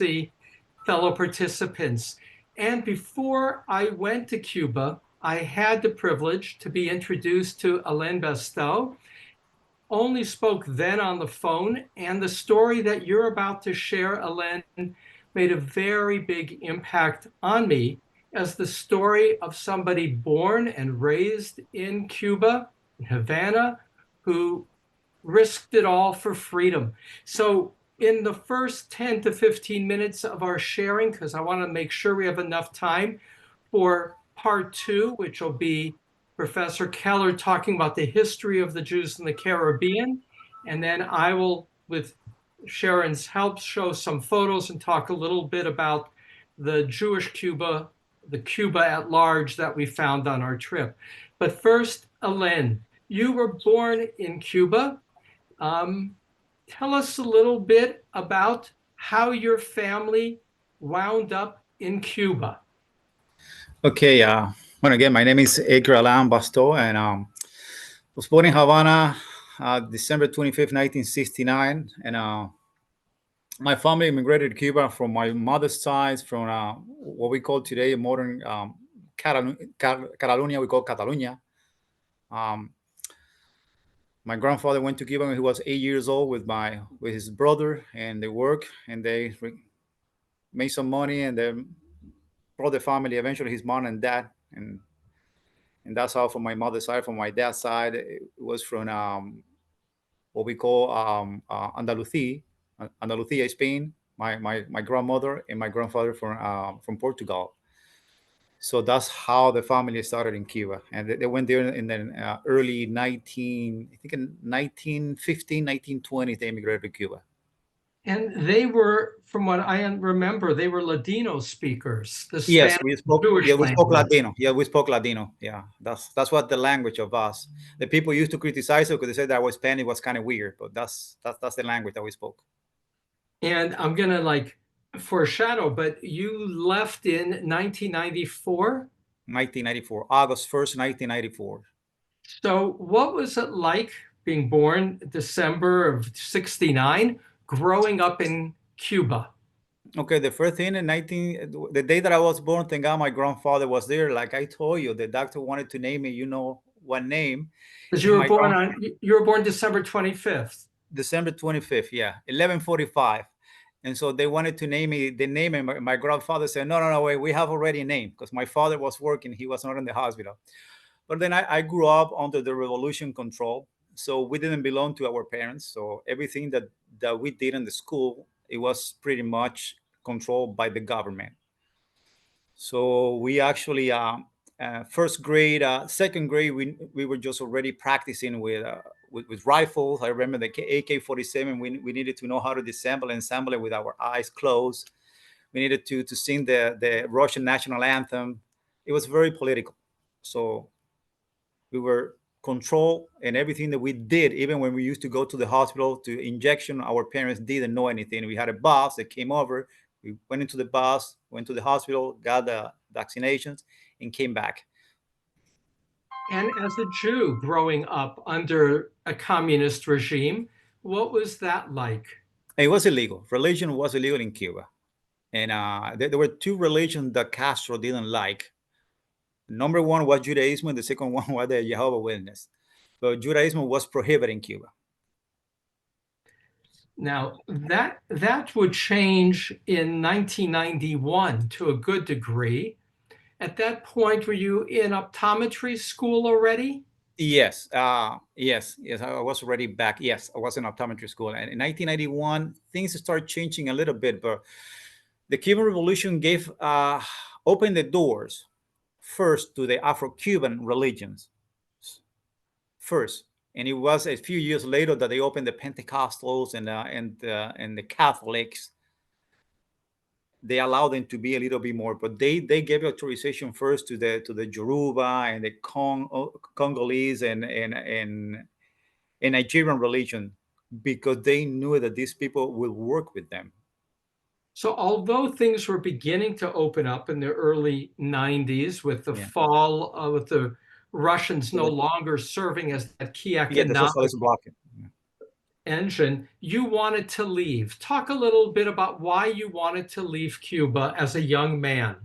see fellow participants. And before I went to Cuba, I had the privilege to be introduced to Alain Bastow. Only spoke then on the phone, and the story that you're about to share, Alain, made a very big impact on me as the story of somebody born and raised in Cuba, in Havana, who risked it all for freedom. So in the first 10 to 15 minutes of our sharing, because I want to make sure we have enough time for part two, which will be Professor Keller talking about the history of the Jews in the Caribbean. And then I will, with Sharon's help, show some photos and talk a little bit about the Jewish Cuba, the Cuba at large that we found on our trip. But first, Alain, you were born in Cuba. Tell us a little bit about how your family wound up in Cuba. Okay, well, again, my name is Alain Bastow, and was born in Havana, December 25th, 1969. And my family immigrated to Cuba from my mother's side, from what we call today modern Catalonia, we call Catalonia. My grandfather went to Cuba when he was 8 years old with his brother, and they worked, and they made some money, and they brought the family, eventually his mom and dad, and that's how from my mother's side. From my dad's side, it was from what we call Andalusia, Spain. My grandmother and my grandfather from Portugal. So that's how the family started in Cuba, and they went there in the early 19, I think in 1915, 1920, they immigrated to Cuba. And they were, from what I remember, they were Ladino speakers, the Yes, Spanish we spoke. Yeah, Jewish we spoke language. Ladino. Yeah, we spoke Ladino. Yeah, that's what the language of us. The people used to criticize it because they said that our Spanish was kind of weird, but that's the language that we spoke. And I'm going to like foreshadow, but you left in 1994. 1994, August 1st, 1994. So what was it like being born December of 69, growing up in Cuba? Okay, the first thing the day that I was born, thank God my grandfather was there. Like I told you, the doctor wanted to name me, what name, Because and my grand you were born December 25th. December 25th, yeah, 11:45. And so they wanted to name me the name, and my grandfather said, no, no, no, wait, we have already a name, because my father was working, he was not in the hospital. But then I grew up under the revolution control, so we didn't belong to our parents. So everything that we did in the school, it was pretty much controlled by the government. So we actually first grade, second grade, we were just already practicing with rifles. I remember the AK-47. We needed to know how to disassemble and assemble it with our eyes closed. We needed to sing the Russian national anthem. It was very political. So we were controlled, and everything that we did, even when we used to go to the hospital to injection, our parents didn't know anything. We had a bus that came over. We went into the bus, went to the hospital, got the vaccinations, and came back. And as a Jew growing up under a communist regime, what was that like? It was illegal. Religion was illegal in Cuba. And there were two religions that Castro didn't like. Number one was Judaism, and the second one was the Jehovah Witness. But Judaism was prohibited in Cuba. Now, that would change in 1991 to a good degree. At that point, were you in optometry school already? Yes, yes. I was already back. Yes, I was in optometry school, and in 1991 things started changing a little bit. But the Cuban Revolution gave opened the doors first to the Afro-Cuban religions first, and it was a few years later that they opened the Pentecostals and the Catholics. They allowed them to be a little bit more, but they gave authorization first to the Yoruba and the Congolese and Nigerian religion, because they knew that these people will work with them. So although things were beginning to open up in the early 90s with the fall, with the Russians no longer serving as that key Yeah, the economic socialist bloc. Yeah. engine, you wanted to leave. Talk a little bit about why you wanted to leave Cuba as a young man.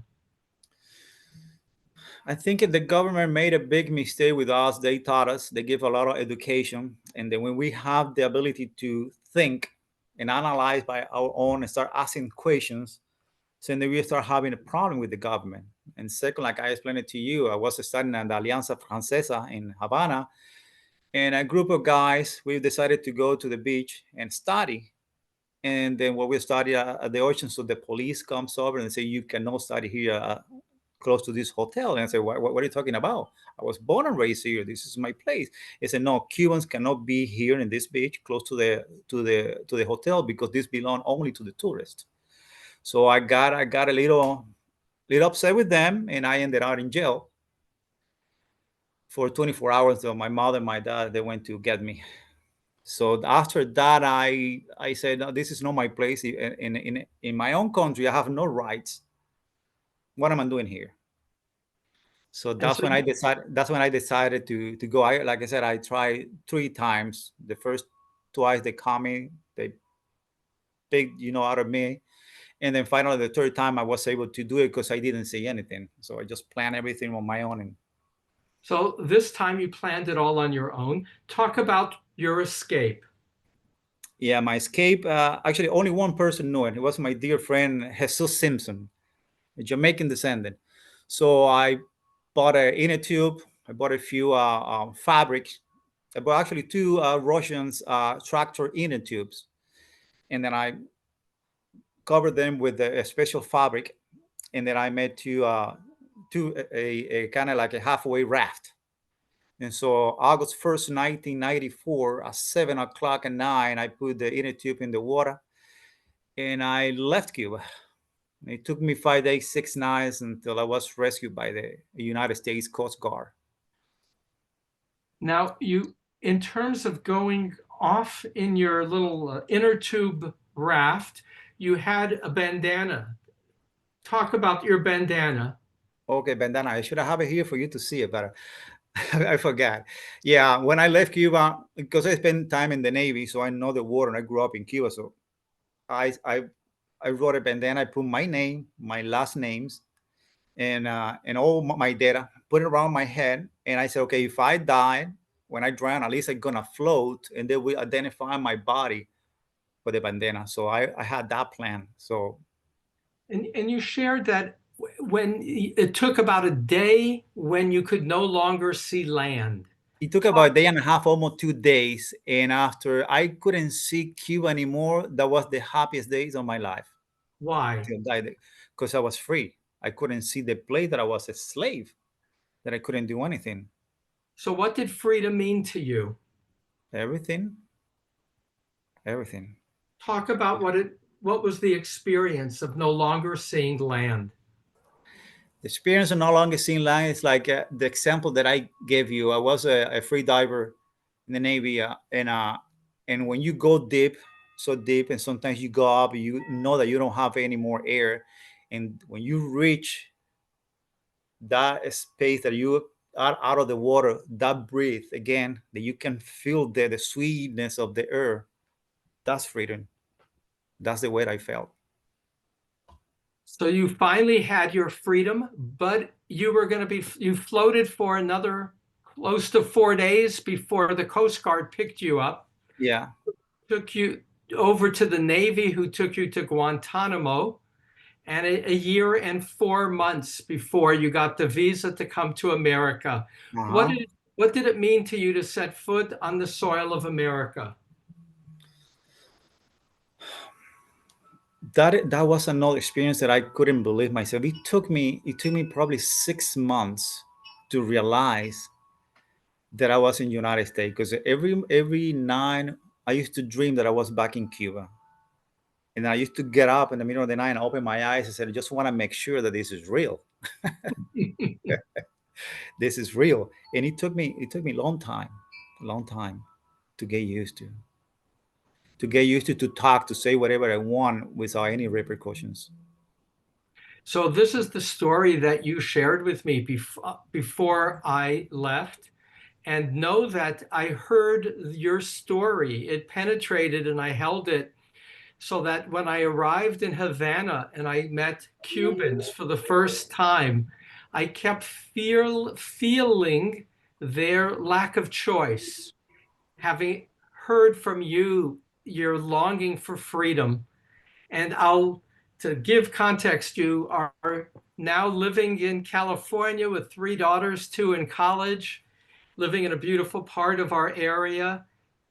I think the government made a big mistake with us. They taught us, they give a lot of education. And then when we have the ability to think and analyze by our own and start asking questions, so then we start having a problem with the government. And second, like I explained it to you, I was studying at the Alianza Francesa in Havana, and a group of guys, we decided to go to the beach and study. And then when we study at the ocean, so the police comes over and say, you cannot study here close to this hotel. And I said, what are you talking about? I was born and raised here. This is my place. They said, no, Cubans cannot be here in this beach close to the hotel because this belongs only to the tourists. So I got a little upset with them, and I ended up in jail for 24 hours. So my mother and my dad, they went to get me. So after that, I said, no, this is not my place. In my own country, I have no rights. What am I doing here? So And that's so, when I decided. That's when I decided to go. Like I said, I tried 3 times. The first twice they caught me, they picked out of me, and then finally the third time I was able to do it because I didn't say anything. So I just planned everything on my own. And so this time you planned it all on your own. Talk about your escape. yeah, my escape. Actually, only one person knew it. It was my dear friend Jesus Simpson, a Jamaican descendant. So I bought an inner tube. I bought a few fabrics. I bought actually two Russians tractor inner tubes, and then I covered them with a special fabric, and then I made a kind of like a halfway raft. And so August 1st, 1994, at 7 o'clock at night, I put the inner tube in the water, and I left Cuba. It took me 5 days, 6 nights until I was rescued by the United States Coast Guard. Now, in terms of going off in your little inner tube raft, you had a bandana. Talk about your bandana. Okay, bandana. I should have it here for you to see it, but I forgot. Yeah, when I left Cuba, because I spent time in the Navy, so I know the war, and I grew up in Cuba. So I I I wrote a bandana. I put my name, my last names, and all my data, put it around my head, and I said, okay, if I die when I drown, at least I'm gonna float, and they will identify my body with the bandana. So I had that plan. So And you shared that when it took about a day when you could no longer see land. it took Talk, about a day and a half, almost 2 days. And after I couldn't see Cuba anymore, that was the happiest days of my life why? until I died, because I was free. I couldn't see the place that I was a slave, that I couldn't do anything. So what did freedom mean to you? Everything, everything. Talk about what was the experience of no longer seeing land? The experience of no longer seeing land is like the example that I gave you. I was a free diver in the Navy, and when you go deep, so deep, and sometimes you go up, you know that you don't have any more air, and when you reach that space that you are out of the water, that breathe again, that you can feel the sweetness of the air. That's freedom. That's the way I felt. So you finally had your freedom, but you floated for another close to 4 days before the Coast Guard picked you up, Yeah. took you over to the Navy, who took you to Guantanamo, and a year and 4 months before you got the visa to come to America. What Uh-huh. did what did it mean to you to set foot on the soil of America? That was another experience that I couldn't believe myself. It took me probably 6 months to realize that I was in United States, because every night I used to dream that I was back in Cuba. And I used to get up in the middle of the night and open my eyes and said, I just want to make sure that this is real. This is real. And it took me a long time to get used to talk, to say whatever I want without any repercussions. So this is the story that you shared with me before I left. and know that I heard your story. It penetrated and I held it so that when I arrived in Havana and I met Cubans for the first time, I kept feeling their lack of choice. Having heard from you your longing for freedom. And to give context, you are now living in California with 3 daughters, 2 in college, living in a beautiful part of our area.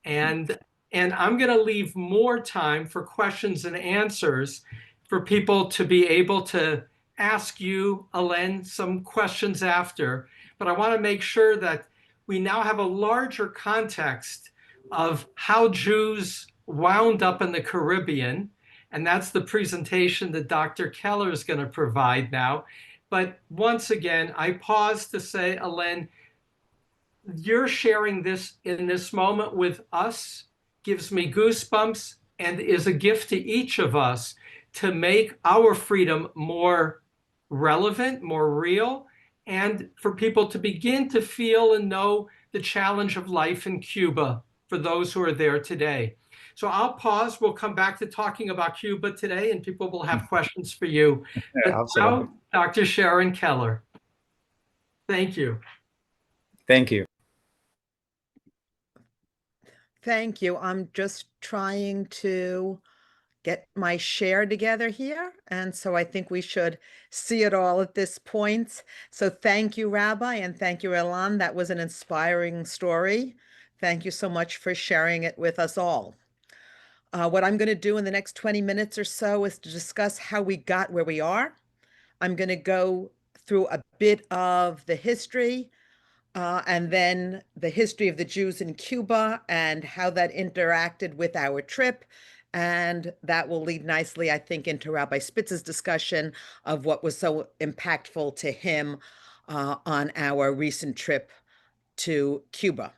And I'm going to leave more time for questions and answers for people to be able to ask you, Alain, some questions after. But I want to make sure that we now have a larger context of how Jews wound up in the Caribbean. And that's the presentation that Dr. Keller is going to provide now. But once again, I pause to say, Alain, you're sharing this in this moment with us gives me goosebumps and is a gift to each of us to make our freedom more relevant, more real, and for people to begin to feel and know the challenge of life in Cuba for those who are there today. So I'll pause. We'll come back to talking about Cuba today, and people will have questions for you. But Absolutely. now, Dr. Sharon Keller. Thank you. Thank you. Thank you. I'm just trying to get my share together here. And so I think we should see it all at this point. So thank you, Rabbi, and thank you, Alain. That was an inspiring story. Thank you so much for sharing it with us all. What I'm going to do in the next 20 minutes or so is to discuss how we got where we are. I'm going to go through a bit of the history, and then the history of the Jews in Cuba and how that interacted with our trip. And that will lead nicely, I think, into Rabbi Spitz's discussion of what was so impactful to him on our recent trip to Cuba.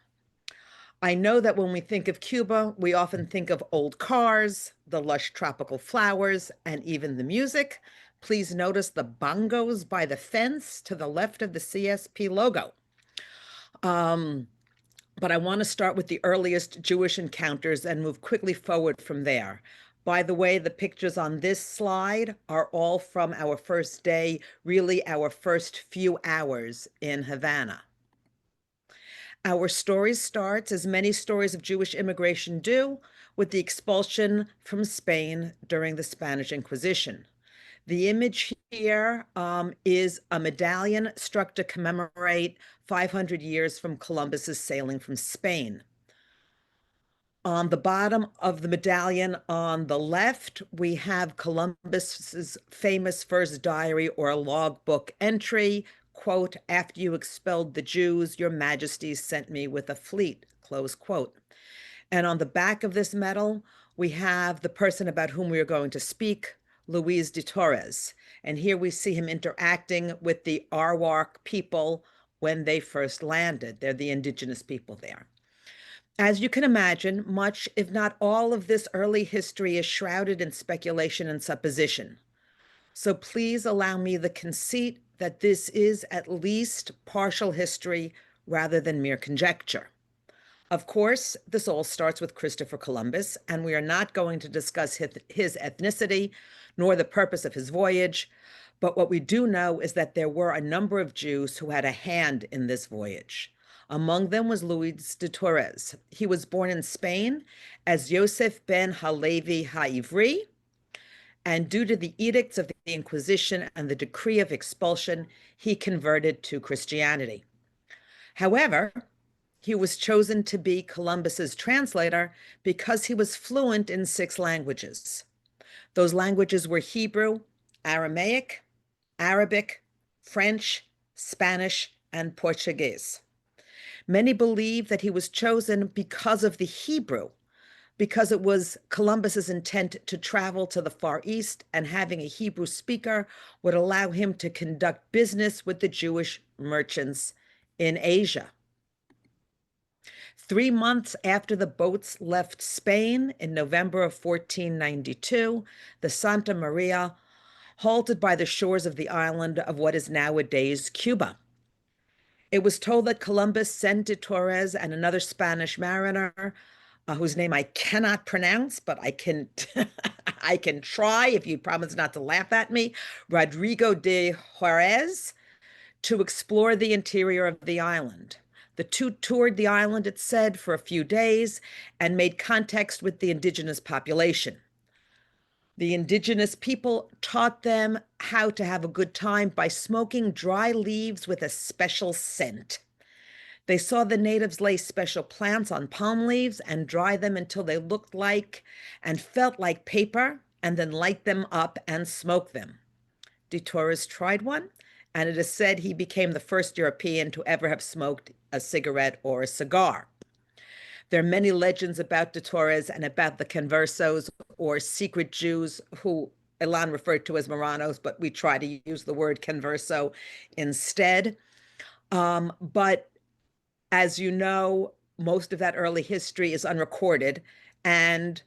I know that when we think of Cuba, we often think of old cars, the lush tropical flowers, and even the music. Please notice the bongos by the fence to the left of the CSP logo. But I want to start with the earliest Jewish encounters and move quickly forward from there. By the way, the pictures on this slide are all from our first day, really our first few hours in Havana. Our story starts, as many stories of Jewish immigration do, with the expulsion from Spain during the Spanish Inquisition. The image here is a medallion struck to commemorate 500 years from Columbus's sailing from Spain. On the bottom of the medallion on the left, we have Columbus's famous first diary or logbook entry, quote, "After you expelled the Jews, your majesty sent me with a fleet," close quote. And on the back of this medal, we have the person about whom we are going to speak, Luis de Torres. And here we see him interacting with the Arawak people when they first landed. They're the indigenous people there. As you can imagine, much, if not all, of this early history is shrouded in speculation and supposition. So please allow me the conceit that this is at least partial history rather than mere conjecture. Of course, this all starts with Christopher Columbus, and we are not going to discuss his ethnicity nor the purpose of his voyage. But what we do know is that there were a number of Jews who had a hand in this voyage. Among them was Luis de Torres. He was born in Spain as Yosef ben Halevi Ha'ivri, and due to the edicts of the Inquisition and the decree of expulsion, he converted to Christianity. However, he was chosen to be Columbus's translator because he was fluent in 6 languages. Those languages were Hebrew, Aramaic, Arabic, French, Spanish, and Portuguese. Many believe that he was chosen because of the Hebrew, because it was Columbus's intent to travel to the Far East, and having a Hebrew speaker would allow him to conduct business with the Jewish merchants in Asia. 3 months after the boats left Spain in November of 1492, the Santa Maria halted by the shores of the island of what is nowadays Cuba. It was told that Columbus sent to Torres and another Spanish mariner, whose name I cannot pronounce, but I can I can try if you promise not to laugh at me, Rodrigo de Juarez, to explore the interior of the island. The two toured the island, it said, for a few days and made contact with the indigenous population. The indigenous people taught them how to have a good time by smoking dry leaves with a special scent. They saw the natives lay special plants on palm leaves and dry them until they looked like and felt like paper, and then light them up and smoke them. De Torres tried one, and it is said he became the first European to ever have smoked a cigarette or a cigar. There are many legends about de Torres and about the conversos, or secret Jews, who Alain referred to as Marranos, but we try to use the word converso instead. But as you know, most of that early history is unrecorded, and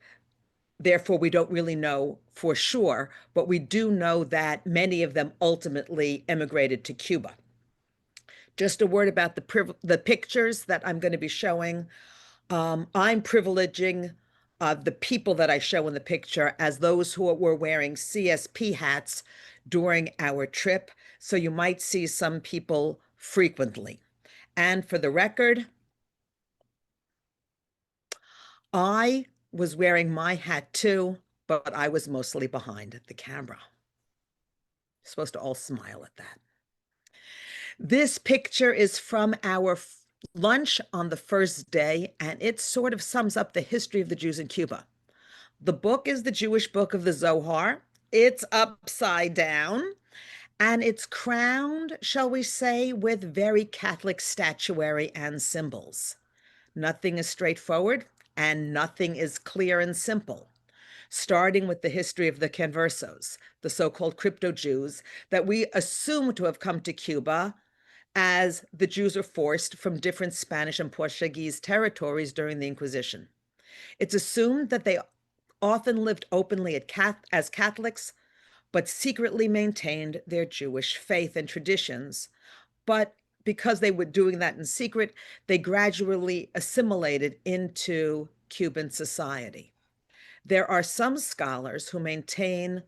therefore we don't really know for sure, but we do know that many of them ultimately immigrated to Cuba. Just a word about the pictures that I'm going to be showing. I'm privileging the people that I show in the picture as those who were wearing CSP hats during our trip, so you might see some people frequently. And for the record, I was wearing my hat too, but I was mostly behind the camera. You're supposed to all smile at that. This picture is from our lunch on the first day, and it sort of sums up the history of the Jews in Cuba. The book is the Jewish book of the Zohar. It's upside down, and it's crowned, shall we say, with very Catholic statuary and symbols. Nothing is straightforward, and nothing is clear and simple, starting with the history of the conversos, the so-called crypto-Jews that we assume to have come to Cuba as the Jews are forced from different Spanish and Portuguese territories during the Inquisition. It's assumed that they often lived openly as Catholics, but secretly maintained their Jewish faith and traditions. But because they were doing that in secret, they gradually assimilated into Cuban society. There are some scholars who maintain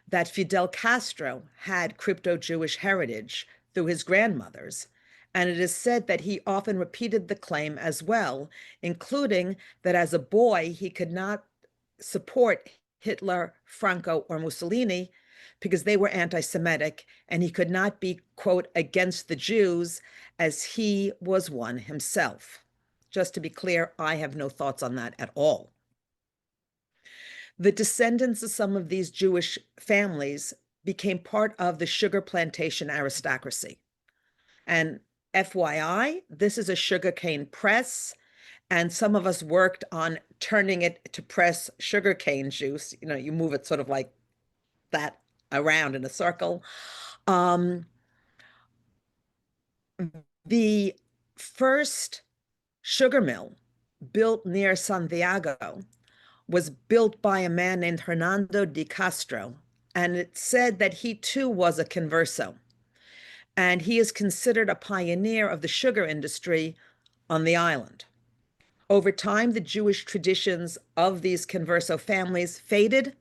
that Fidel Castro had crypto-Jewish heritage through his grandmothers, and it is said that he often repeated the claim as well, including that as a boy he could not support Hitler, Franco, or Mussolini because they were anti-Semitic, and he could not be, quote, against the Jews, as he was one himself. Just to be clear, I have no thoughts on that at all. The descendants of some of these Jewish families became part of the sugar plantation aristocracy. And FYI, this is a sugarcane press, and some of us worked on turning it to press sugarcane juice. You know, you move it sort of like that around in a circle. The first sugar mill built near Santiago was built by a man named Hernando de Castro, and it said that he too was a converso, and he is considered a pioneer of the sugar industry on the island. Over time, the Jewish traditions of these converso families faded,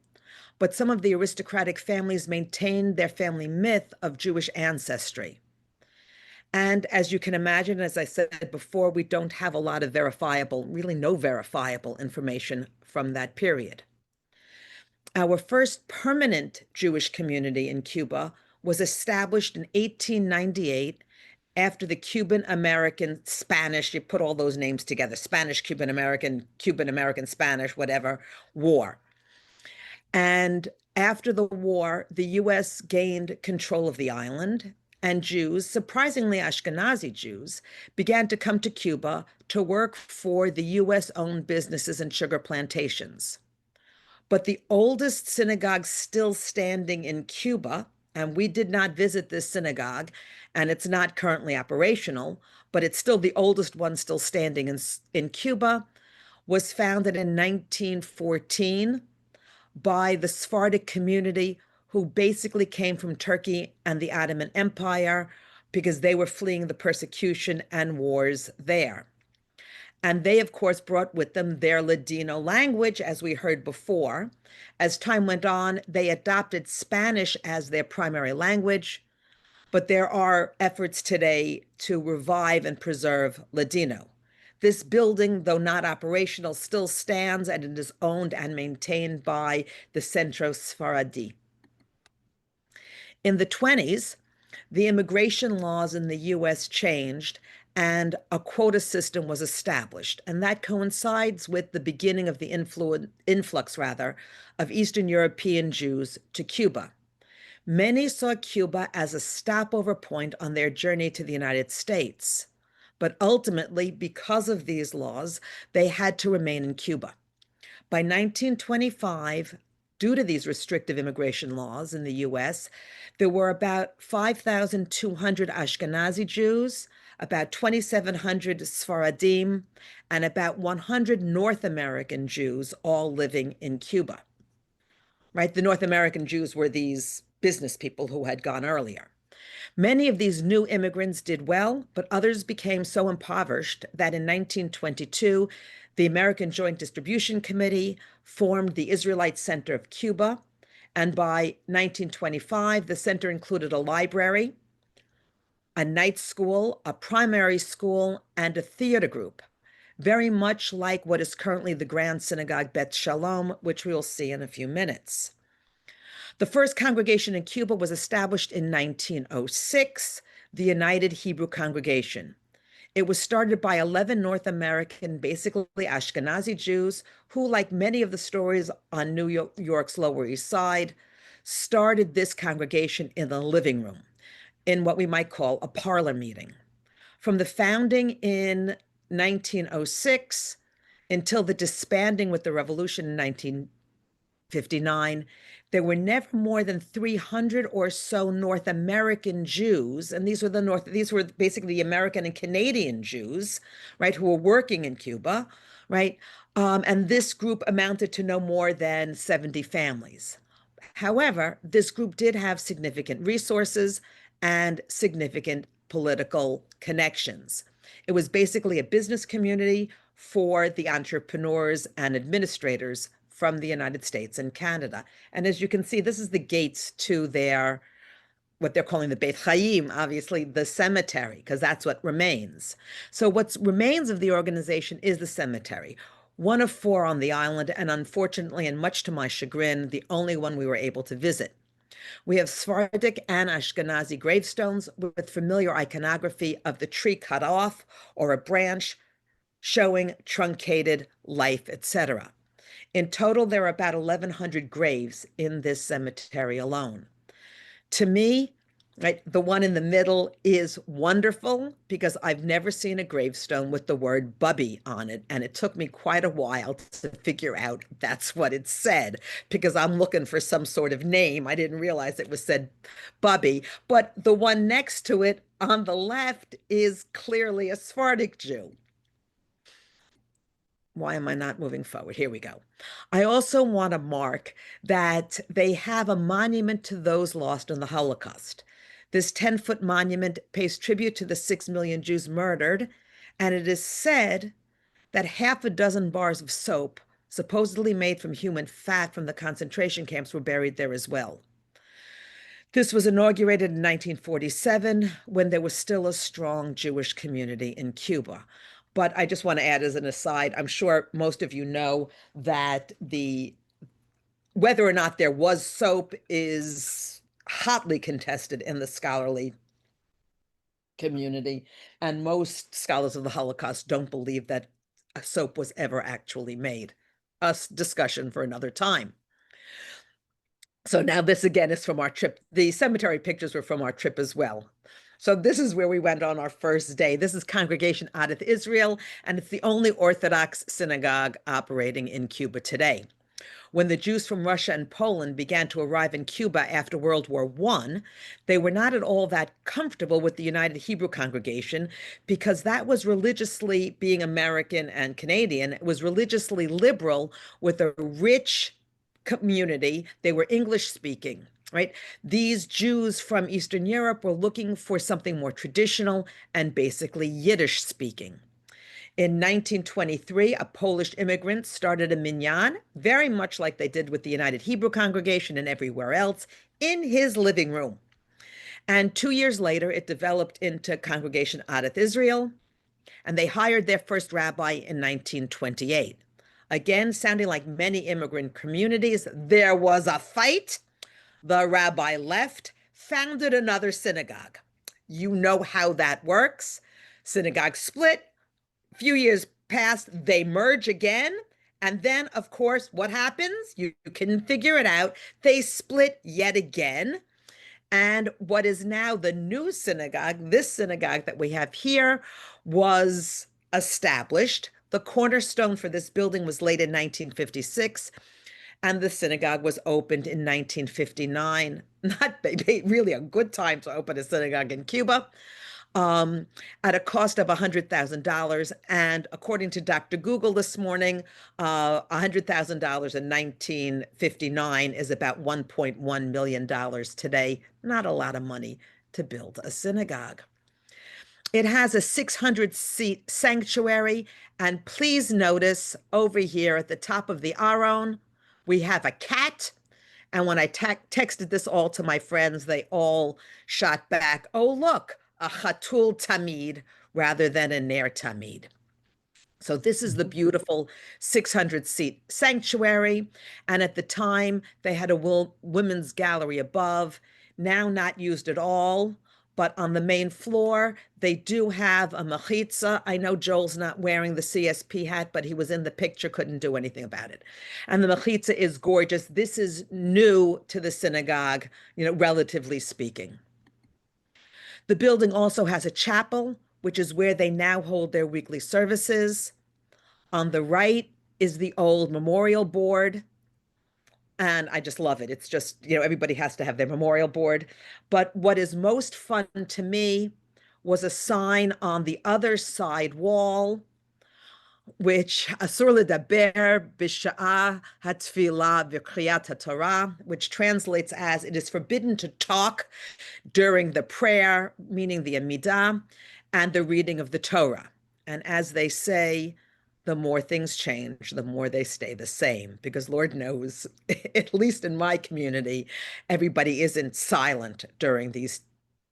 but some of the aristocratic families maintained their family myth of Jewish ancestry. And as you can imagine, as I said before, we don't have a lot of verifiable, really no verifiable information from that period. Our first permanent Jewish community in Cuba was established in 1898 after the Cuban-American Spanish, you put all those names together, Spanish, Cuban-American, Cuban-American, Spanish, whatever, war. And after the war, the US gained control of the island, and Jews, surprisingly Ashkenazi Jews, began to come to Cuba to work for the US-owned businesses and sugar plantations. But the oldest synagogue still standing in Cuba, and we did not visit this synagogue, and it's not currently operational, but it's still the oldest one still standing in Cuba, was founded in 1914 by the Sephardic community who basically came from Turkey and the Ottoman Empire, because they were fleeing the persecution and wars there. And they, of course, brought with them their Ladino language, as we heard before. As time went on, they adopted Spanish as their primary language, but there are efforts today to revive and preserve Ladino. This building, though not operational, still stands, and it is owned and maintained by the Centro Sfaradi. In the 20s, the immigration laws in the US changed and a quota system was established. And that coincides with the beginning of the influx of Eastern European Jews to Cuba. Many saw Cuba as a stopover point on their journey to the United States. But ultimately, because of these laws, they had to remain in Cuba. By 1925, due to these restrictive immigration laws in the US, there were about 5,200 Ashkenazi Jews, about 2,700 Sfaradim, and about 100 North American Jews all living in Cuba. Right? The North American Jews were these business people who had gone earlier. Many of these new immigrants did well, but others became so impoverished that in 1922, the American Joint Distribution Committee formed the Israelite Center of Cuba. And by 1925, the center included a library, a night school, a primary school, and a theater group, very much like what is currently the Grand Synagogue Bet Shalom, which we will see in a few minutes. The first congregation in Cuba was established in 1906, the United Hebrew Congregation. It was started by 11 North American, basically Ashkenazi Jews, who, like many of the stories on New York's Lower East Side, started this congregation in the living room, in what we might call a parlor meeting. From the founding in 1906 until the disbanding with the revolution in 1959, there were never more than 300 or so North American Jews, and these were basically the American and Canadian Jews, right, who were working in Cuba, right? And this group amounted to no more than 70 families. However, this group did have significant resources and significant political connections. It was basically a business community for the entrepreneurs and administrators from the United States and Canada. And as you can see, this is the gates to their, what they're calling the Beit Chaim, obviously the cemetery, because that's what remains. So what remains of the organization is the cemetery, one of 4 on the island, and unfortunately, and much to my chagrin, the only one we were able to visit. We have Sephardic and Ashkenazi gravestones with familiar iconography of the tree cut off or a branch showing truncated life, etc. In total, there are about 1,100 graves in this cemetery alone. To me, right, the one in the middle is wonderful because I've never seen a gravestone with the word Bubby on it. And it took me quite a while to figure out that's what it said, because I'm looking for some sort of name. I didn't realize it was said Bubby. But the one next to it on the left is clearly a Sephardic Jew. Why am I not moving forward? Here we go. I also want to mark that they have a monument to those lost in the Holocaust. This 10-foot monument pays tribute to the 6 million Jews murdered, and it is said that 6 bars of soap, supposedly made from human fat from the concentration camps, were buried there as well. This was inaugurated in 1947 when there was still a strong Jewish community in Cuba. But I just want to add as an aside, I'm sure most of you know that whether or not there was soap is hotly contested in the scholarly community. And most scholars of the Holocaust don't believe that a soap was ever actually made. A discussion for another time. So now this again is from our trip. The cemetery pictures were from our trip as well. So this is where we went on our first day. This is Congregation Adath Israel, and it's the only Orthodox synagogue operating in Cuba today. When the Jews from Russia and Poland began to arrive in Cuba after World War I, they were not at all that comfortable with the United Hebrew Congregation because that was religiously, being American and Canadian, it was religiously liberal with a rich community. They were English speaking. right? These Jews from Eastern Europe were looking for something more traditional and basically Yiddish speaking. In 1923, a Polish immigrant started a minyan, very much like they did with the United Hebrew Congregation and everywhere else, in his living room. And 2 years later, it developed into Congregation Adat Israel, and they hired their first rabbi in 1928. Again, sounding like many immigrant communities, there was a fight. The rabbi left, founded another synagogue. You know how that works. Synagogue split. A few years pass, they merge again. And then, of course, what happens? You can figure it out. They split yet again. And what is now the new synagogue, this synagogue that we have here, was established. The cornerstone for this building was laid in 1956, and the synagogue was opened in 1959. Not really a good time to open a synagogue in Cuba, at a cost of $100,000. And according to Dr. Google this morning, $100,000 in 1959 is about $1.1 million today. Not a lot of money to build a synagogue. It has a 600-seat sanctuary. And please notice over here at the top of the aron, we have a cat. And when I texted this all to my friends, they all shot back, oh, look, a chatul tamid rather than a ner tamid. So this is the beautiful 600-seat sanctuary. And at the time, they had a women's gallery above, now not used at all. But on the main floor, they do have a mechitza. I know Joel's not wearing the CSP hat, but he was in the picture, couldn't do anything about it. And the mechitza is gorgeous. This is new to the synagogue, relatively speaking. The building also has a chapel, which is where they now hold their weekly services. On the right is the old memorial board. And I just love it. It's just, everybody has to have their memorial board. But what is most fun to me was a sign on the other side wall, which asur ledaber b'sha'ah hatfilah v'kriyat haTorah, which translates as it is forbidden to talk during the prayer, meaning the Amidah, and the reading of the Torah. And as they say, the more things change, the more they stay the same, because Lord knows, at least in my community, everybody isn't silent during these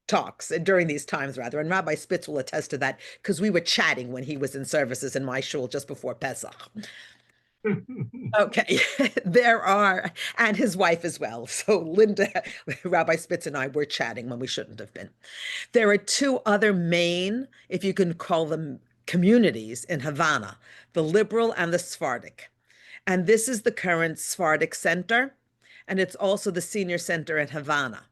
talks, during these times rather. And Rabbi Spitz will attest to that, because we were chatting when he was in services in my shul just before Pesach. Okay, and his wife as well. So Linda, Rabbi Spitz and I were chatting when we shouldn't have been. There are two other main, if you can call them communities in Havana, the liberal and the Sephardic. And this is the current Sephardic center, and it's also the senior center in Havana.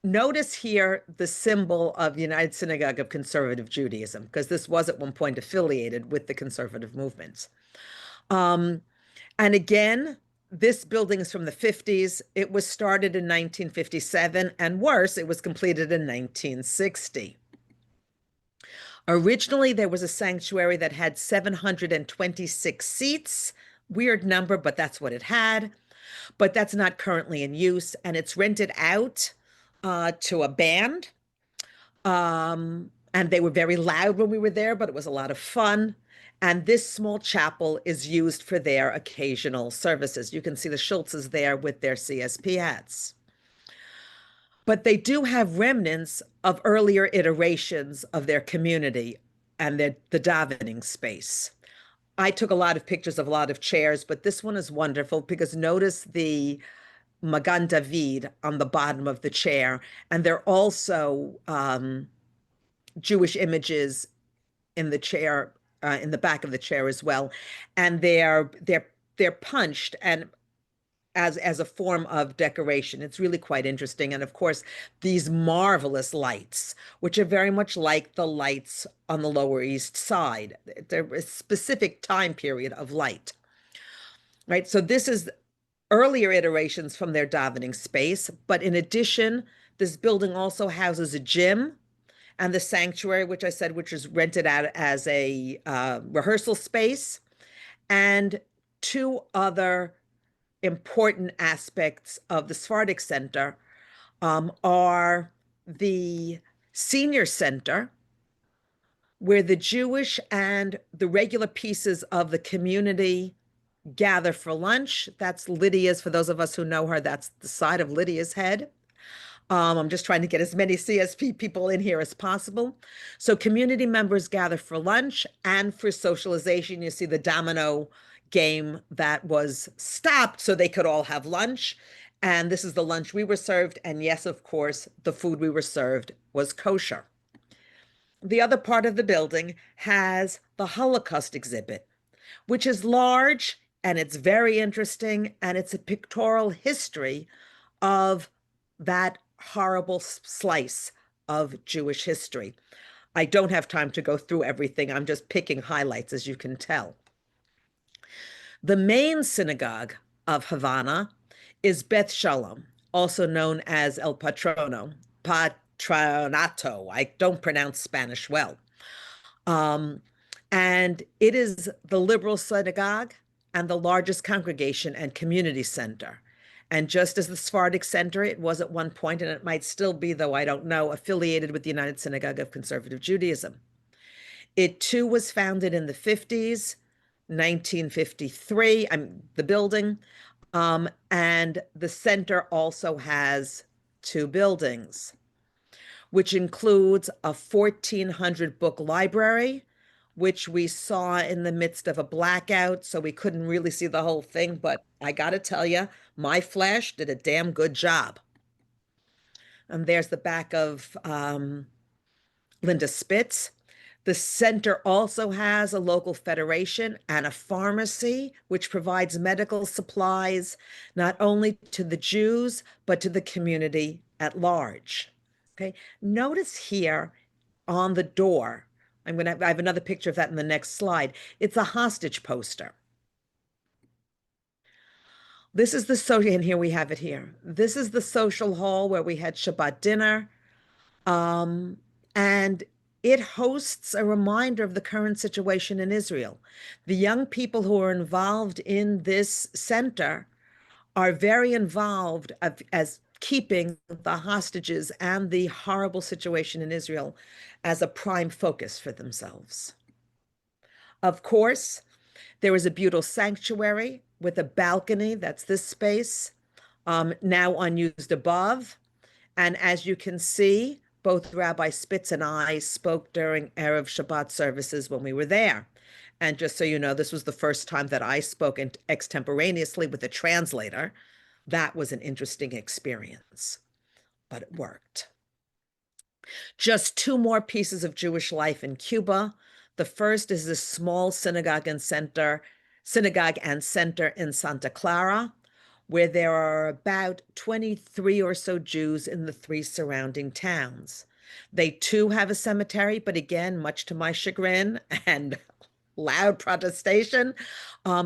Notice here the symbol of the United Synagogue of Conservative Judaism, because this was at one point affiliated with the conservative movements. And again, this building is from the 50s. It was started in 1957, and worse, it was completed in 1960. Originally, there was a sanctuary that had 726 seats. Weird number, but that's what it had. But that's not currently in use, and it's rented out to a band. And they were very loud when we were there, but it was a lot of fun. And this small chapel is used for their occasional services. You can see the Schultzes there with their CSP hats. But they do have remnants of earlier iterations of their community and the davening space. I took a lot of pictures of a lot of chairs, but this one is wonderful because notice the Magan David on the bottom of the chair. And they're also Jewish images in the chair, in the back of the chair as well. And they're punched and as a form of decoration. It's really quite interesting. And of course, these marvelous lights, which are very much like the lights on the Lower East Side. They're a specific time period of light, right? So this is earlier iterations from their davening space. But in addition, this building also houses a gym and the sanctuary, which I said, which is rented out as a rehearsal space, and two other important aspects of the Sephardic Center are the senior center, where the Jewish and the regular pieces of the community gather for lunch. That's Lydia's, for those of us who know her, that's the side of Lydia's head. I'm just trying to get as many CSP people in here as possible. So community members gather for lunch and for socialization. You see the domino game that was stopped so they could all have lunch. And this is the lunch we were served. And yes, of course, the food we were served was kosher. The other part of the building has the Holocaust exhibit, which is large and it's very interesting. And it's a pictorial history of that horrible slice of Jewish history. I don't have time to go through everything. I'm just picking highlights, as you can tell. The main synagogue of Havana is Beth Shalom, also known as El Patronato. I don't pronounce Spanish well. And it is the liberal synagogue and the largest congregation and community center. And just as the Sephardic Center, it was at one point, and it might still be, though I don't know, affiliated with the United Synagogue of Conservative Judaism. It too was founded in the 50s, 1953, the building, and the center also has two buildings, which includes a 1,400 book library, which we saw in the midst of a blackout, so we couldn't really see the whole thing, but I gotta tell you, my flash did a damn good job. And there's the back of Linda Spitz. The center also has a local federation and a pharmacy, which provides medical supplies, not only to the Jews, but to the community at large. Okay, notice here on the door, I have another picture of that in the next slide. It's a hostage poster. This is the social, and here we have it here. This is the social hall where we had Shabbat dinner. And it hosts a reminder of the current situation in Israel. The young people who are involved in this center are very involved as keeping the hostages and the horrible situation in Israel as a prime focus for themselves. Of course, there is a beautiful sanctuary with a balcony, that's this space, now unused above. And as you can see, both Rabbi Spitz and I spoke during Erev Shabbat services when we were there. And just so you know, this was the first time that I spoke extemporaneously with a translator. That was an interesting experience, but it worked. Just two more pieces of Jewish life in Cuba. The first is this small synagogue and center in Santa Clara, where there are about 23 or so Jews in the three surrounding towns. They too have a cemetery, but again, much to my chagrin and loud protestation,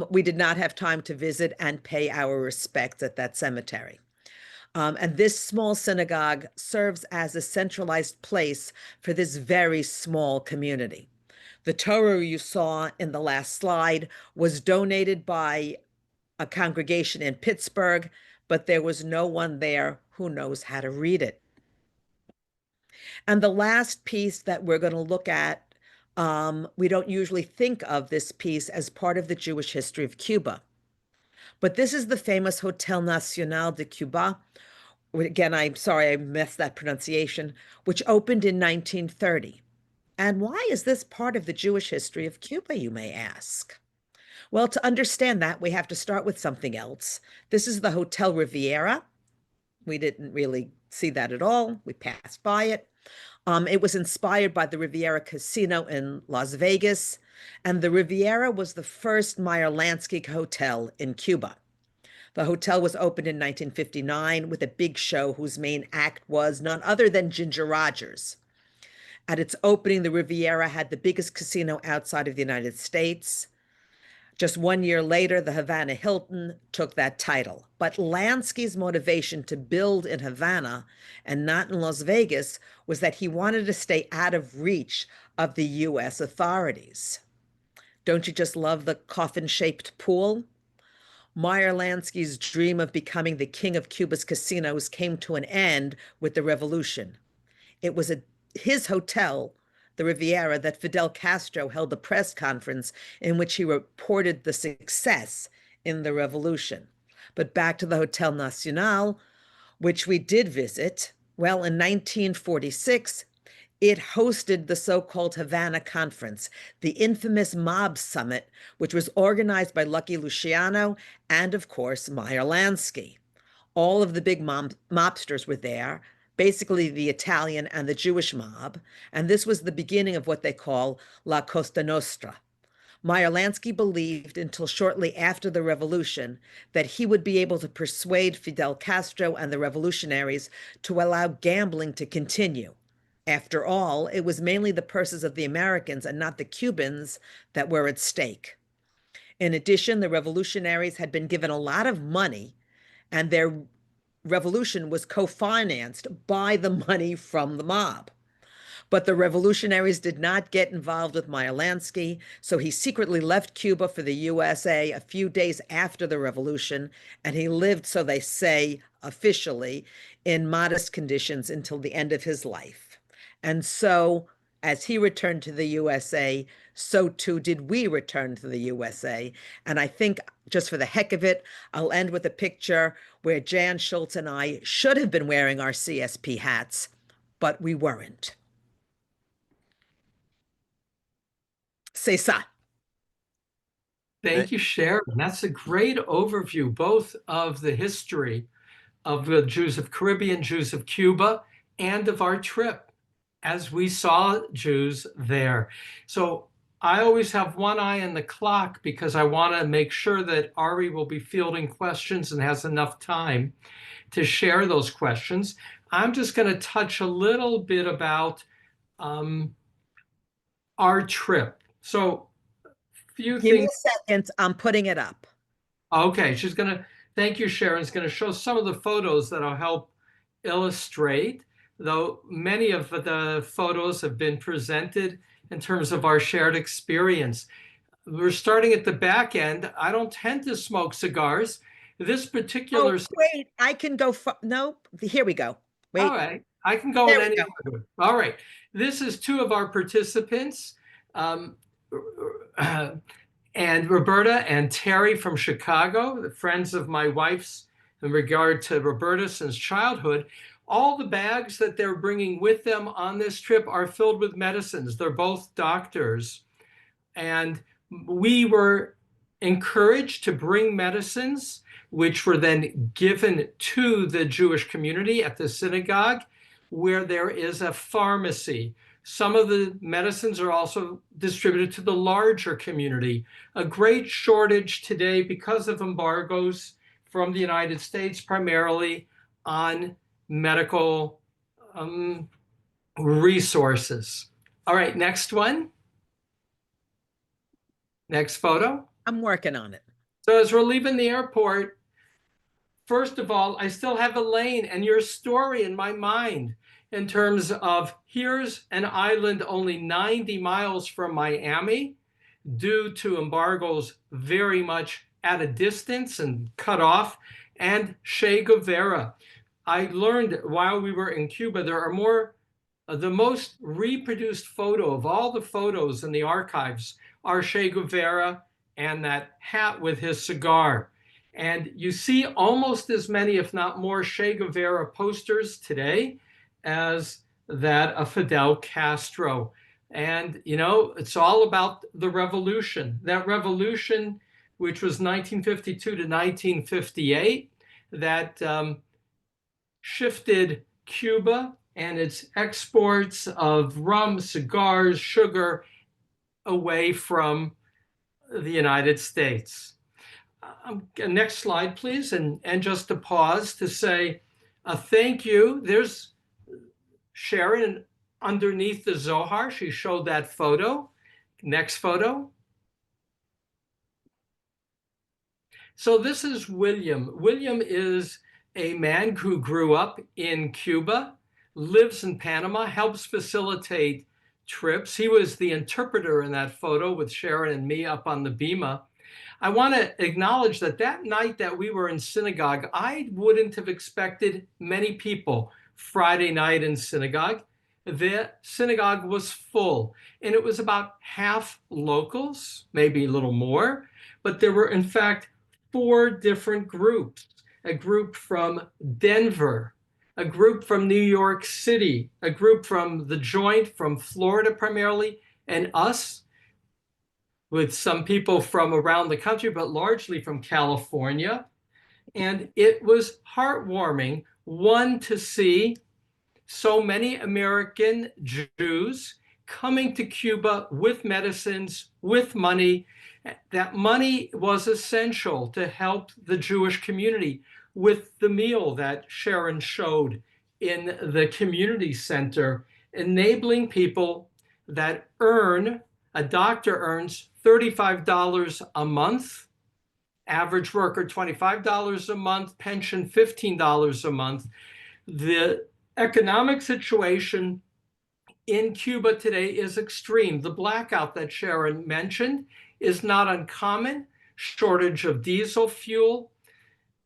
we did not have time to visit and pay our respects at that cemetery. And this small synagogue serves as a centralized place for this very small community. The Torah you saw in the last slide was donated by a congregation in Pittsburgh, but there was no one there who knows how to read it. And the last piece that we're going to look at, we don't usually think of this piece as part of the Jewish history of Cuba. But this is the famous Hotel Nacional de Cuba. Again, I'm sorry, I messed that pronunciation, which opened in 1930. And why is this part of the Jewish history of Cuba, you may ask? Well, to understand that, we have to start with something else. This is the Hotel Riviera. We didn't really see that at all. We passed by it. It was inspired by the Riviera Casino in Las Vegas, and the Riviera was the first Meyer Lansky hotel in Cuba. The hotel was opened in 1959 with a big show whose main act was none other than Ginger Rogers. At its opening, the Riviera had the biggest casino outside of the United States. Just 1 year later, the Havana Hilton took that title. But Lansky's motivation to build in Havana and not in Las Vegas was that he wanted to stay out of reach of the US authorities. Don't you just love the coffin-shaped pool? Meyer Lansky's dream of becoming the king of Cuba's casinos came to an end with the revolution. It was at his hotel, the Riviera, that Fidel Castro held a press conference in which he reported the success in the revolution. But back to the Hotel Nacional, which we did visit. Well, in 1946, it hosted the so-called Havana Conference, the infamous mob summit, which was organized by Lucky Luciano and, of course, Meyer Lansky. All of the big mobsters were there, basically the Italian and the Jewish mob, and this was the beginning of what they call La Costa Nostra. Meyer Lansky believed until shortly after the revolution that he would be able to persuade Fidel Castro and the revolutionaries to allow gambling to continue. After all, it was mainly the purses of the Americans and not the Cubans that were at stake. In addition, the revolutionaries had been given a lot of money, and their revolution was co-financed by the money from the mob. But the revolutionaries did not get involved with Meyer Lansky, so he secretly left Cuba for the USA a few days after the revolution, and he lived, so they say, officially, in modest conditions until the end of his life. And so, as he returned to the USA, so too did we return to the USA. And I think, just for the heck of it, I'll end with a picture where Jan Schultz and I should have been wearing our CSP hats, but we weren't. C'est ça. Thank you, Sharon. That's a great overview, both of the history of the Jews of Caribbean, Jews of Cuba, and of our trip as we saw Jews there. So I always have one eye on the clock because I want to make sure that Ari will be fielding questions and has enough time to share those questions. I'm just going to touch a little bit about our trip. So few Give me things. a second. I'm putting it up. Okay, she's going to, thank you, Sharon. Is going to show some of the photos that'll help illustrate, though many of the photos have been presented in terms of our shared experience. We're starting at the back end. I don't tend to smoke cigars. This particular... Oh, wait, I can go... Nope, here we go. Wait. All right, I can go There in we any order. All right, this is two of our participants. And Roberta and Terry from Chicago, friends of my wife's in regard to Roberta since childhood. All the bags that they're bringing with them on this trip are filled with medicines. They're both doctors. And we were encouraged to bring medicines, which were then given to the Jewish community at the synagogue, where there is a pharmacy. Some of the medicines are also distributed to the larger community. A great shortage today because of embargoes from the United States, primarily on medical resources. All right, next one. Next photo. I'm working on it. So as we're leaving the airport, first of all, I still have Alain and your story in my mind in terms of here's an island only 90 miles from Miami due to embargoes very much at a distance and cut off, and Che Guevara. I learned while we were in Cuba, there are more, the most reproduced photo of all the photos in the archives are Che Guevara and that hat with his cigar. And you see almost as many, if not more, Che Guevara posters today as that of Fidel Castro. And, you know, it's all about the revolution. That revolution, which was 1952 to 1958, that shifted Cuba and its exports of rum, cigars, sugar away from the United States. Next slide, please. And just to pause to say thank you. There's Sharon underneath the Zohar. She showed that photo. Next photo. So this is William. William is a man who grew up in Cuba, lives in Panama, helps facilitate trips. He was the interpreter in that photo with Sharon and me up on the bima. I want to acknowledge that that night that we were in synagogue, I wouldn't have expected many people Friday night in synagogue. The synagogue was full, and it was about half locals, maybe a little more, but there were, in fact, 4 different groups. A group from Denver, a group from New York City, a group from the Joint, from Florida primarily, and us, with some people from around the country, but largely from California. And it was heartwarming, one, to see so many American Jews coming to Cuba with medicines, with money. That money was essential to help the Jewish community with the meal that Sharon showed in the community center, enabling people that a doctor earns $35 a month, average worker $25 a month, pension $15 a month. The economic situation in Cuba today is extreme. The blackout that Sharon mentioned is not uncommon, shortage of diesel fuel,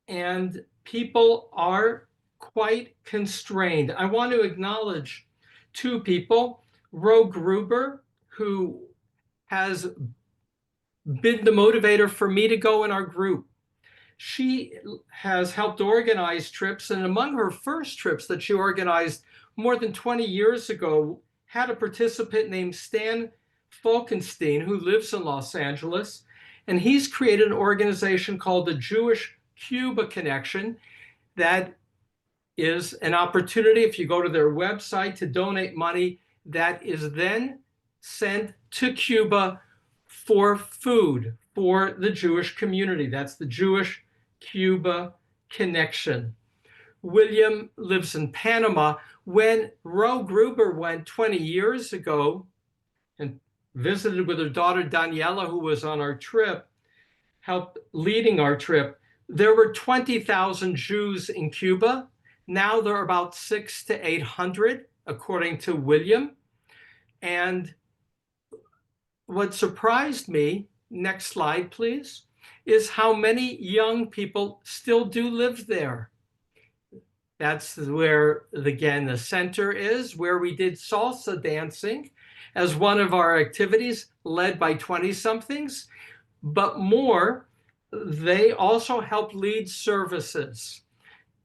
and people are quite constrained. I want to acknowledge 2 people, Ro Gruber, who has been the motivator for me to go in our group. She has helped organize trips, and among her first trips that she organized more than 20 years ago, had a participant named Stan Falkenstein, who lives in Los Angeles, and he's created an organization called the Jewish Cuba Connection that is an opportunity, if you go to their website, to donate money that is then sent to Cuba for food for the Jewish community. That's the Jewish Cuba Connection. William lives in Panama. When Ro Gruber went 20 years ago and visited with her daughter Daniela, who was on our trip, helped leading our trip, there were 20,000 Jews in Cuba. Now there are about 600 to 800, according to William. And what surprised me, next slide, please, is how many young people still do live there. That's where, again, the center is, where we did salsa dancing as one of our activities, led by 20-somethings. But more, they also help lead services.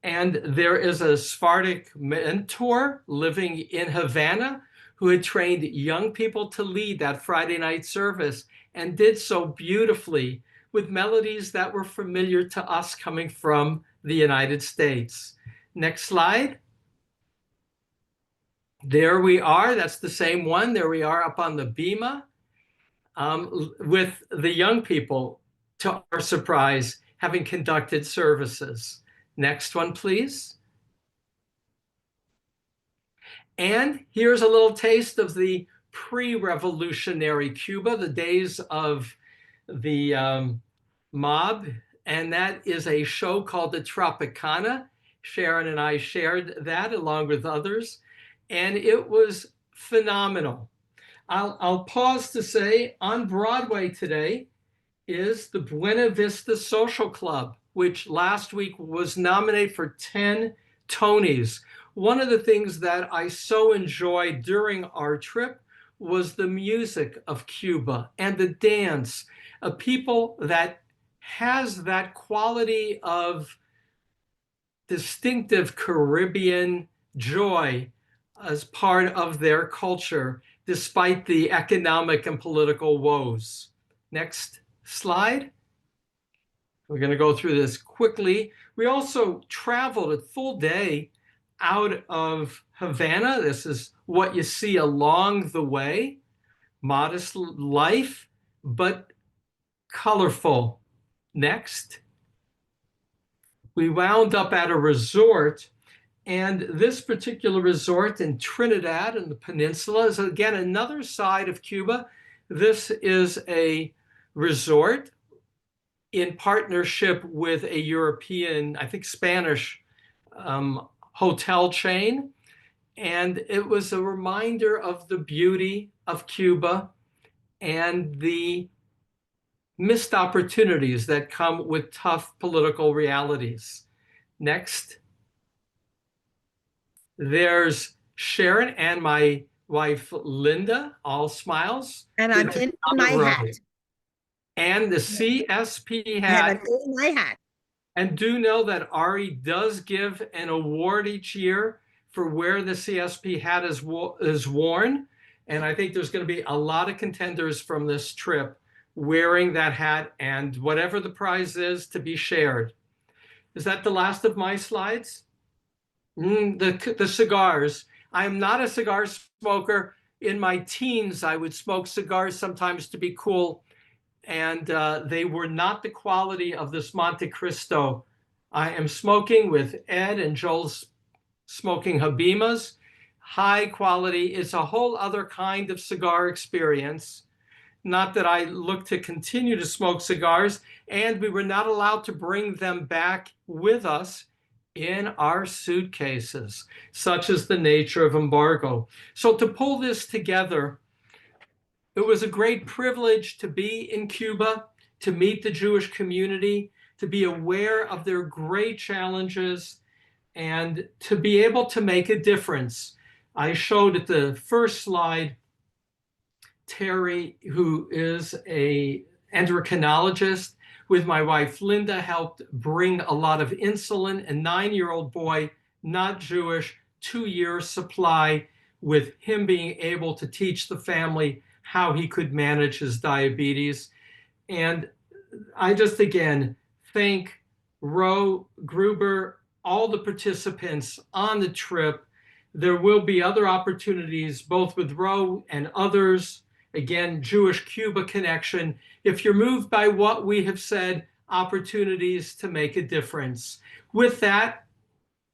And there is a Sephardic mentor living in Havana who had trained young people to lead that Friday night service, and did so beautifully with melodies that were familiar to us coming from the United States. Next slide. There we are. That's the same one. There we are up on the bima with the young people, to our surprise, having conducted services. Next one, please. And here's a little taste of the pre-revolutionary Cuba, the days of the mob. And that is a show called the Tropicana. Sharon and I shared that along with others, and it was phenomenal. I'll pause to say, on Broadway today is the Buena Vista Social Club, which last week was nominated for 10 Tonys. One of the things that I so enjoyed during our trip was the music of Cuba and the dance, a people that has that quality of distinctive Caribbean joy as part of their culture, despite the economic and political woes. Next slide. We're going to go through this quickly. We also traveled a full day out of Havana. This is what you see along the way. Modest life, but colorful. Next. We wound up at a resort, and this particular resort in Trinidad in the peninsula is, again, another side of Cuba. This is a resort in partnership with a European, I think Spanish, hotel chain. And it was a reminder of the beauty of Cuba and the missed opportunities that come with tough political realities. Next. There's Sharon and my wife, Linda, all smiles. And I'm in my hat. And the CSP And hat. I'm in my hat. And do know that Ari does give an award each year for where the CSP hat is worn. And I think there's going to be a lot of contenders from this trip wearing that hat, and whatever the prize is to be shared. Is that the last of my slides? The cigars. I am not a cigar smoker. In my teens, I would smoke cigars sometimes to be cool, and they were not the quality of this Monte Cristo. I am smoking with Ed and Joel's smoking Habimas. High quality. It's a whole other kind of cigar experience. Not that I look to continue to smoke cigars, and we were not allowed to bring them back with us in our suitcases, such as the nature of embargo. So to pull this together, it was a great privilege to be in Cuba, to meet the Jewish community, to be aware of their great challenges, and to be able to make a difference. I showed at the first slide Terry, who is an endocrinologist, with my wife Linda, helped bring a lot of insulin. A 9-year-old boy, not Jewish, 2-year supply, with him being able to teach the family how he could manage his diabetes. And I just, again, thank Ro, Gruber, all the participants on the trip. There will be other opportunities, both with Ro and others. Again, Jewish-Cuba connection. If you're moved by what we have said, opportunities to make a difference. With that,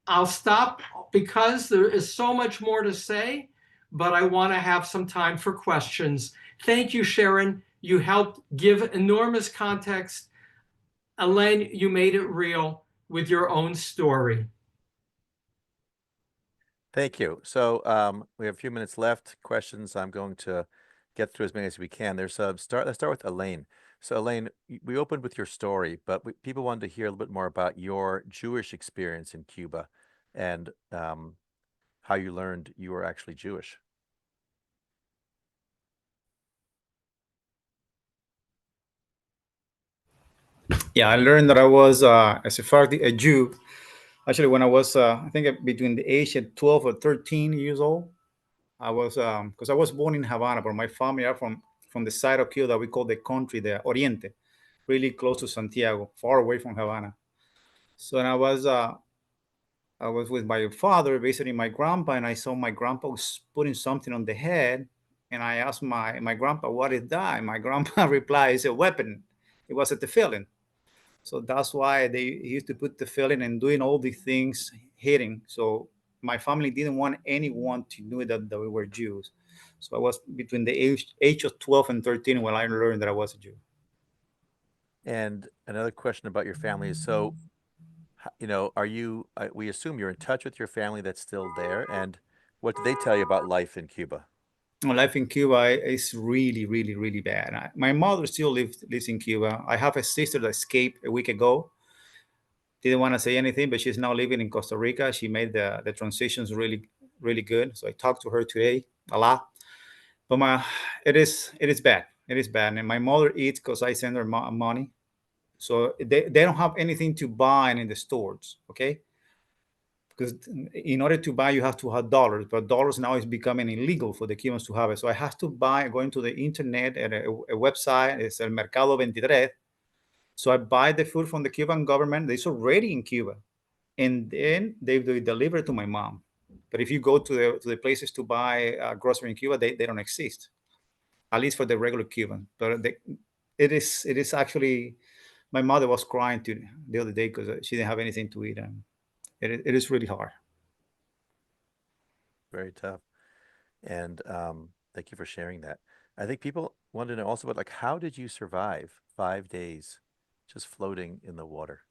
I'll stop because there is so much more to say, but I want to have some time for questions. Thank you, Sharon. You helped give enormous context. Alain, you made it real with your own story. Thank you. So we have a few minutes left. Questions. I'm going to get through as many as we can. Let's start with Alain. So Alain, we opened with your story, but people wanted to hear a little bit more about your Jewish experience in Cuba and how you learned you were actually Jewish. Yeah, I learned that I was a Sephardi, a Jew. Actually, when I was, I think between the age of 12 or 13 years old, I was, because I was born in Havana, but my family are from the side of Cuba that we call the country, the Oriente, really close to Santiago, far away from Havana. So and I was with my father visiting my grandpa, and I saw my grandpa was putting something on the head, and I asked my grandpa, "What is that?" And my grandpa replied, "It's a weapon." It was a tefillin. So that's why they used to put the tefillin and doing all these things, hitting. So my family didn't want anyone to know that we were Jews. So I was between the age of 12 and 13 when I learned that I was a Jew. And another question about your family is, so, are you, we assume you're in touch with your family that's still there. And what do they tell you about life in Cuba? Life in Cuba is really, really, really bad. My mother still lives in Cuba. I have a sister that escaped a week ago. Didn't want to say anything, but she's now living in Costa Rica. She made the transitions really, really good. So I talked to her today a lot. But it is bad. It is bad. And my mother eats because I send her money. So they don't have anything to buy in the stores, okay? Because in order to buy, you have to have dollars, but dollars now is becoming illegal for the Cubans to have it. So I have to buy, going to the internet at a website, it's El Mercado 23. So I buy the food from the Cuban government. It's already in Cuba. And then they deliver to my mom. But if you go to the places to buy grocery in Cuba, they don't exist, at least for the regular Cuban. But it is actually, my mother was crying the other day because she didn't have anything to eat. And it is really hard. Very tough. And thank you for sharing that. I think people want to know also about, like, how did you survive 5 days just floating in the water?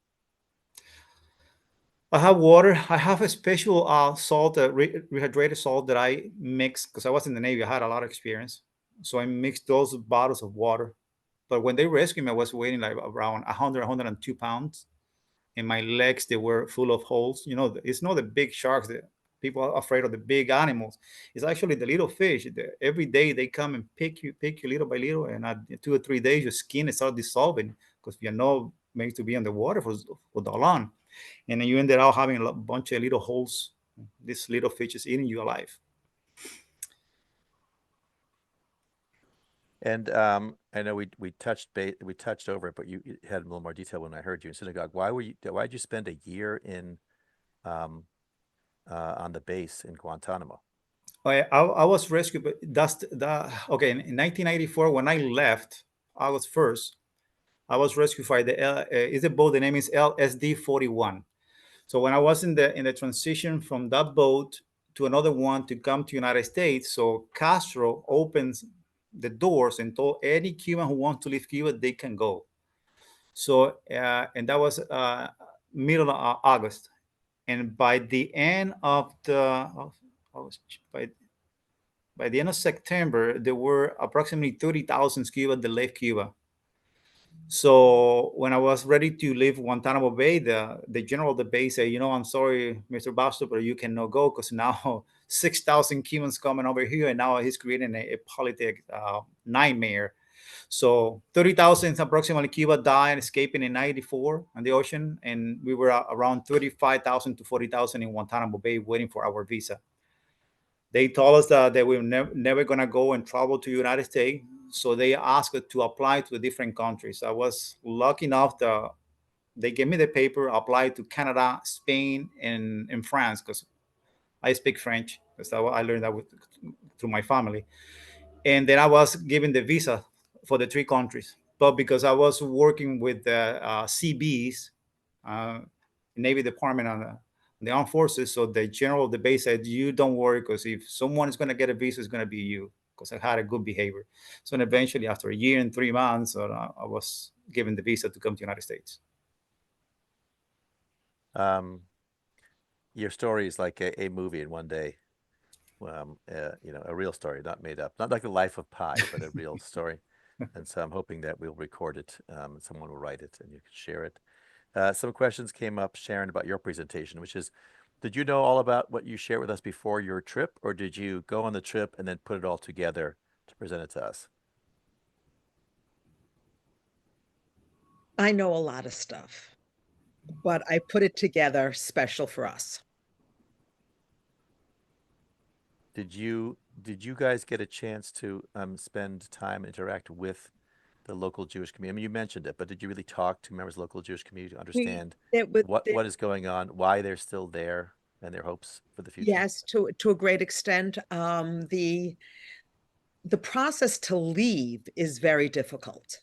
I have water. I have a special salt, rehydrated salt that I mix because I was in the Navy. I had a lot of experience. So I mixed those bottles of water, But when they rescued me, I was weighing like around 100, 102 pounds. And my legs, they were full of holes. You know, it's not the big sharks that people are afraid of, the big animals. It's actually the little fish. Every day they come and pick you little by little. And at 2 or 3 days, your skin starts dissolving because you're not made to be on the water for that long. And then you ended up having a bunch of little holes. These little fishes eating you alive. And I know we touched over it, but you had a little more detail when I heard you in synagogue. Why did you spend a year in on the base in Guantanamo? I was rescued, but okay. In 1994, when I left August 1st, I was rescued by is a boat. The name is LSD 41. So when I was in the transition from that boat to another one to come to United States, so Castro opens the doors and told any Cuban who wants to leave Cuba, they can go. So and that was middle of August, and by the end of by the end of September, there were approximately 30,000 Cuba that left Cuba. So when I was ready to leave Guantanamo Bay, the general of the base said, I'm sorry, Mr. Bastow, but you cannot go because now 6,000 Cubans coming over here, and now he's creating a politic nightmare. So 30,000 approximately Cuba died escaping in 94 on the ocean, and we were around 35,000 to 40,000 in Guantanamo Bay waiting for our visa. They told us that we were never going to go and travel to the United States. So they asked us to apply to different countries. I was lucky enough that they gave me the paper, applied to Canada, Spain, and France, because I speak French. Because I learned that through my family. And then I was given the visa for the 3 countries. But because I was working with the CBs, Navy Department on the armed forces, so the general of the base said, you don't worry, because if someone is going to get a visa, it's going to be you, because I had a good behavior. So eventually, after a year and 3 months, I was given the visa to come to the United States. Your story is like a movie in one day. A real story, not made up, not like the life of Pi, but a real story. And so I'm hoping that we'll record it, and someone will write it, and you can share it. Some questions came up, Sharon, about your presentation, which is, did you know all about what you shared with us before your trip, or did you go on the trip and then put it all together to present it to us? I know a lot of stuff, but I put it together special for us. Did you guys get a chance to spend time, interact with the local Jewish community? I mean, you mentioned it, but did you really talk to members of the local Jewish community to understand what is going on, why they're still there, and their hopes for the future? Yes, to a great extent. The process to leave is very difficult.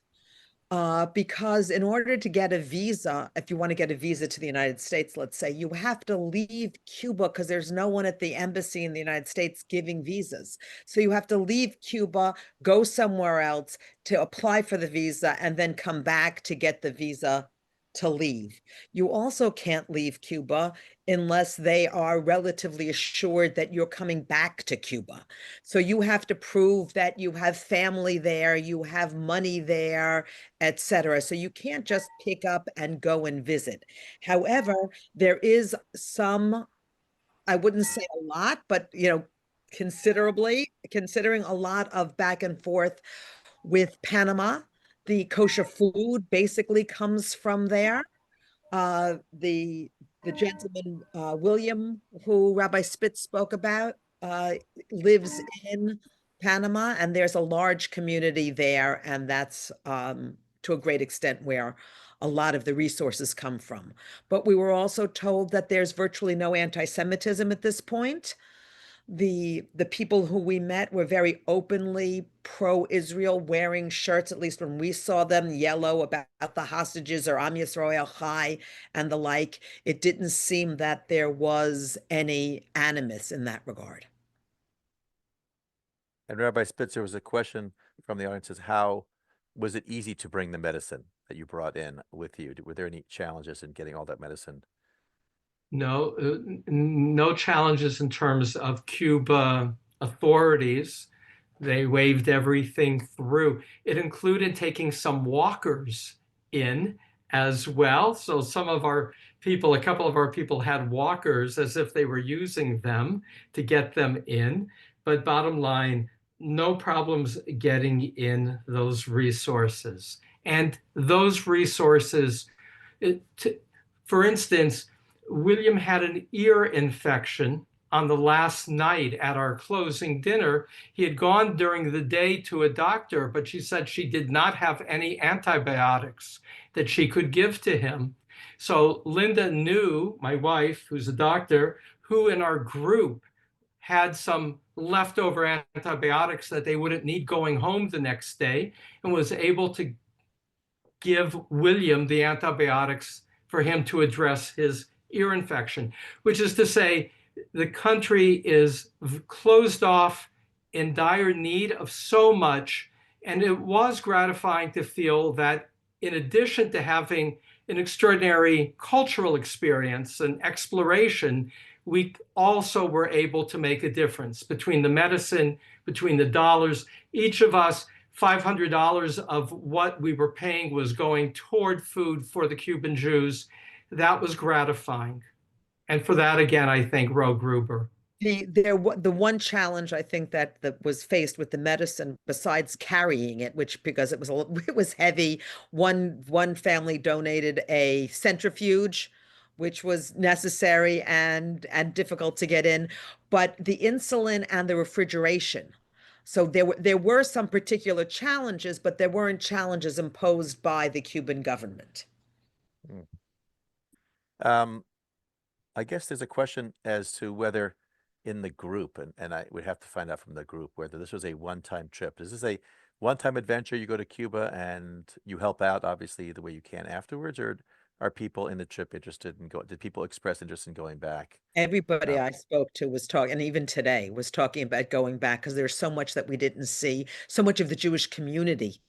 Because in order to get a visa, if you want to get a visa to the United States, let's say, you have to leave Cuba because there's no one at the embassy in the United States giving visas. So you have to leave Cuba, go somewhere else to apply for the visa, and then come back to get the visa to leave. You also can't leave Cuba unless they are relatively assured that you're coming back to Cuba. So you have to prove that you have family there, you have money there, etc. So you can't just pick up and go and visit. However, there is some, I wouldn't say a lot, but considering a lot of back and forth with Panama. The kosher food basically comes from there. The gentleman, William, who Rabbi Spitz spoke about, lives in Panama, and there's a large community there, and that's to a great extent where a lot of the resources come from. But we were also told that there's virtually no anti-Semitism at this point. The people who we met were very openly pro-Israel, wearing shirts, at least when we saw them, yellow, about the hostages or Am Yisrael Chai and the like. It didn't seem that there was any animus in that regard. And Rabbi Spitz, there was a question from the audience: is how was it easy to bring the medicine that you brought in with you? Were there any challenges in getting all that medicine? No challenges in terms of Cuba authorities. They waved everything through. It included taking some walkers in as well. So some of our people, a couple of our people had walkers as if they were using them to get them in. But bottom line, no problems getting in those resources. And those resources, for instance, William had an ear infection on the last night at our closing dinner. He had gone during the day to a doctor, but she said she did not have any antibiotics that she could give to him. So Linda knew, my wife, who's a doctor, who in our group had some leftover antibiotics that they wouldn't need going home the next day, and was able to give William the antibiotics for him to address his ear infection, which is to say, the country is closed off, in dire need of so much. And it was gratifying to feel that in addition to having an extraordinary cultural experience and exploration, we also were able to make a difference between the medicine, between the dollars. Each of us, $500 of what we were paying was going toward food for the Cuban Jews. That was gratifying. And for that, again, I thank Ro Gruber. The one challenge I think that was faced with the medicine, besides carrying it, which because it was heavy, one family donated a centrifuge, which was necessary and difficult to get in, but the insulin and the refrigeration. So there were some particular challenges, but there weren't challenges imposed by the Cuban government. I guess there's a question as to whether in the group, and I would have to find out from the group whether this was a one-time trip. Is this a one-time adventure? You go to Cuba and you help out, obviously, the way you can afterwards, or are people in the trip interested in going? Did people express interest in going back? Everybody I spoke to was talking, and even today was talking about going back because there's so much that we didn't see, so much of the Jewish community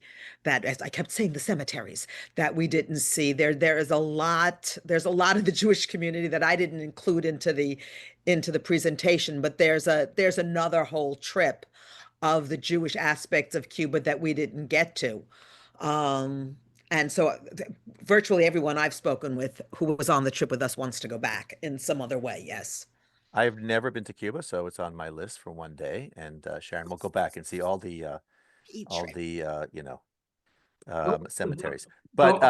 that, as I kept saying, the cemeteries that we didn't see. There's a lot of the Jewish community that I didn't include into the presentation, but there's another whole trip of the Jewish aspects of Cuba that we didn't get to. And so virtually everyone I've spoken with who was on the trip with us wants to go back in some other way. Yes. I've never been to Cuba, so it's on my list for one day. And Sharon, we'll go back and see all the cemeteries. But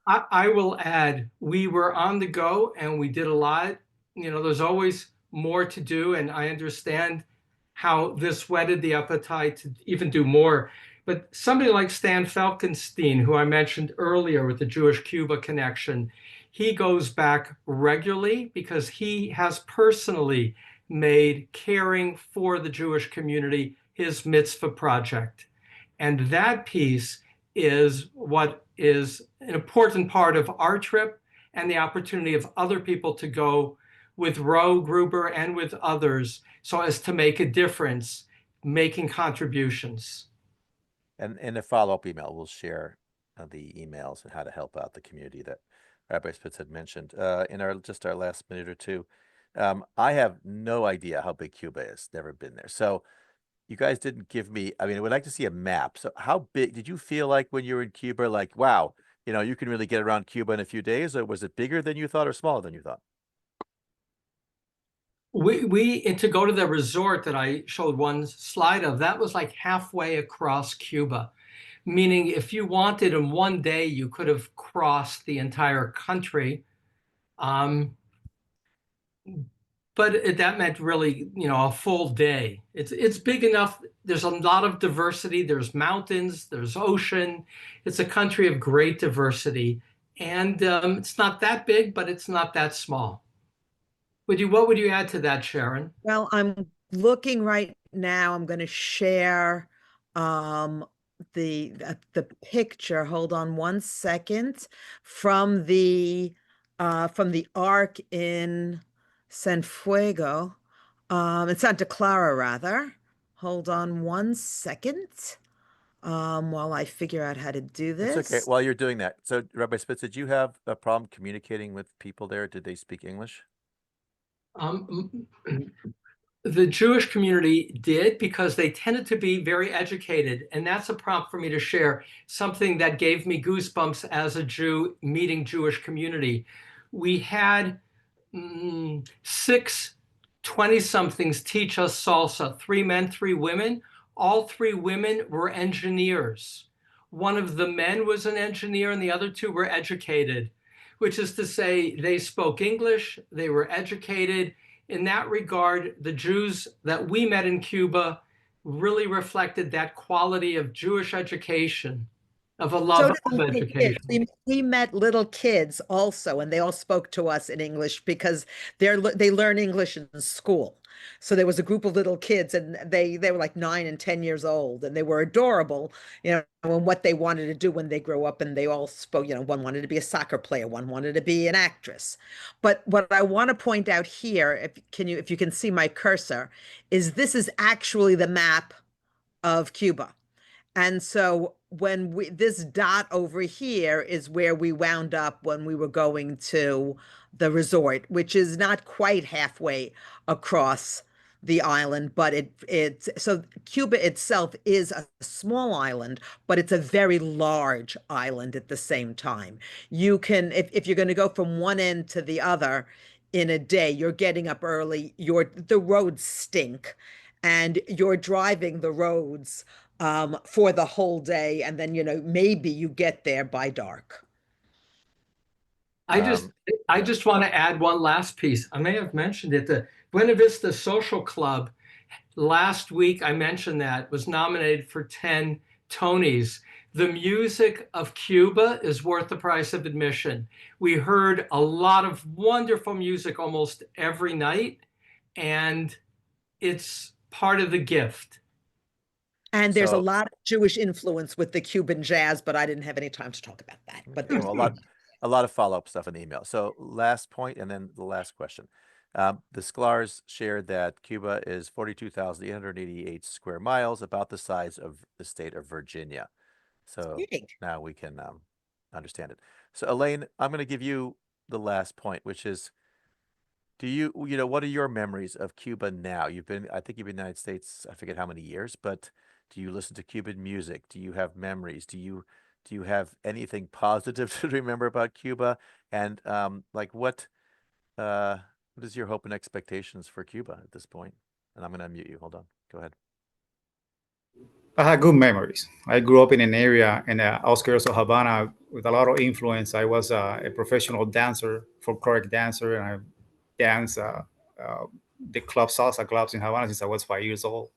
I will add, we were on the go and we did a lot. There's always more to do, and I understand how this whetted the appetite to even do more. But somebody like Stan Falkenstein, who I mentioned earlier with the Jewish-Cuba connection, he goes back regularly because he has personally made caring for the Jewish community his mitzvah project. And that piece is what is an important part of our trip, and the opportunity of other people to go with Ro Gruber and with others so as to make a difference, making contributions. And in a follow-up email, we'll share the emails and how to help out the community that Rabbi Spitz had mentioned. In our last minute or two, I have no idea how big Cuba is. Never been there. So you guys didn't give me, I would like to see a map. So how big did you feel like when you were in Cuba? Like, wow, you can really get around Cuba in a few days, or was it bigger than you thought or smaller than you thought? We to go to the resort that I showed one slide of, that was like halfway across Cuba, meaning if you wanted in one day, you could have crossed the entire country. But that meant really, a full day. It's big enough. There's a lot of diversity. There's mountains, there's ocean. It's a country of great diversity. And it's not that big, but it's not that small. What would you add to that, Sharon? Well, I'm looking right now. I'm going to share the picture. Hold on one second, from the ark in Cienfuegos, in Santa Clara rather. Hold on one second, while I figure out how to do this. It's okay. While you're doing that, so Rabbi Spitz, did you have a problem communicating with people there? Did they speak English? The Jewish community did, because they tended to be very educated. And that's a prompt for me to share something that gave me goosebumps as a Jew meeting Jewish community. We had 6 20-somethings teach us salsa, 3 men, 3 women. All 3 women were engineers. One of the men was an engineer and the other 2 were educated, which is to say they spoke English, they were educated. In that regard, the Jews that we met in Cuba really reflected that quality of Jewish education, of a So love did the of little kids. education. We met little kids also, and they all spoke to us in English because they learn English in school. So there was a group of little kids, and they were like 9 and 10 years old, and they were adorable, and what they wanted to do when they grow up. And they all spoke, one wanted to be a soccer player, one wanted to be an actress. But what I want to point out here, if you can see my cursor, is this is actually the map of Cuba. And so this dot over here is where we wound up when we were going to the resort, which is not quite halfway across the island, but it's so Cuba itself is a small island, but it's a very large island at the same time. You can, if you're going to go from one end to the other in a day, you're getting up early, the roads stink, and you're driving the roads for the whole day, and then maybe you get there by dark. I just Yeah. want to add one last piece. I may have mentioned it. The Buena Vista Social Club last week, I mentioned that, was nominated for 10 Tonys. The music of Cuba is worth the price of admission. We heard a lot of wonderful music almost every night, and it's part of the gift. And there's a So lot of Jewish influence with the Cuban jazz, but I didn't have any time to talk about that. But well, a lot of follow-up stuff in the email. So last point, and then the last question. The Sklars shared that Cuba is 42,888 square miles, about the size of the state of Virginia. So big. now we can understand it. So Elaine, I'm going to give you the last point, which is, what are your memories of Cuba now? I think you've been in the United States, I forget how many years, but do you listen to Cuban music? Do you have memories? Do you have anything positive to remember about Cuba? And what is your hope and expectations for Cuba at this point? And I'm going to unmute you. Hold on. Go ahead. I had good memories. I grew up in an area in the outskirts of Havana with a lot of influence. I was a professional dancer, folkloric dancer, and I danced the salsa clubs in Havana since I was 5 years old.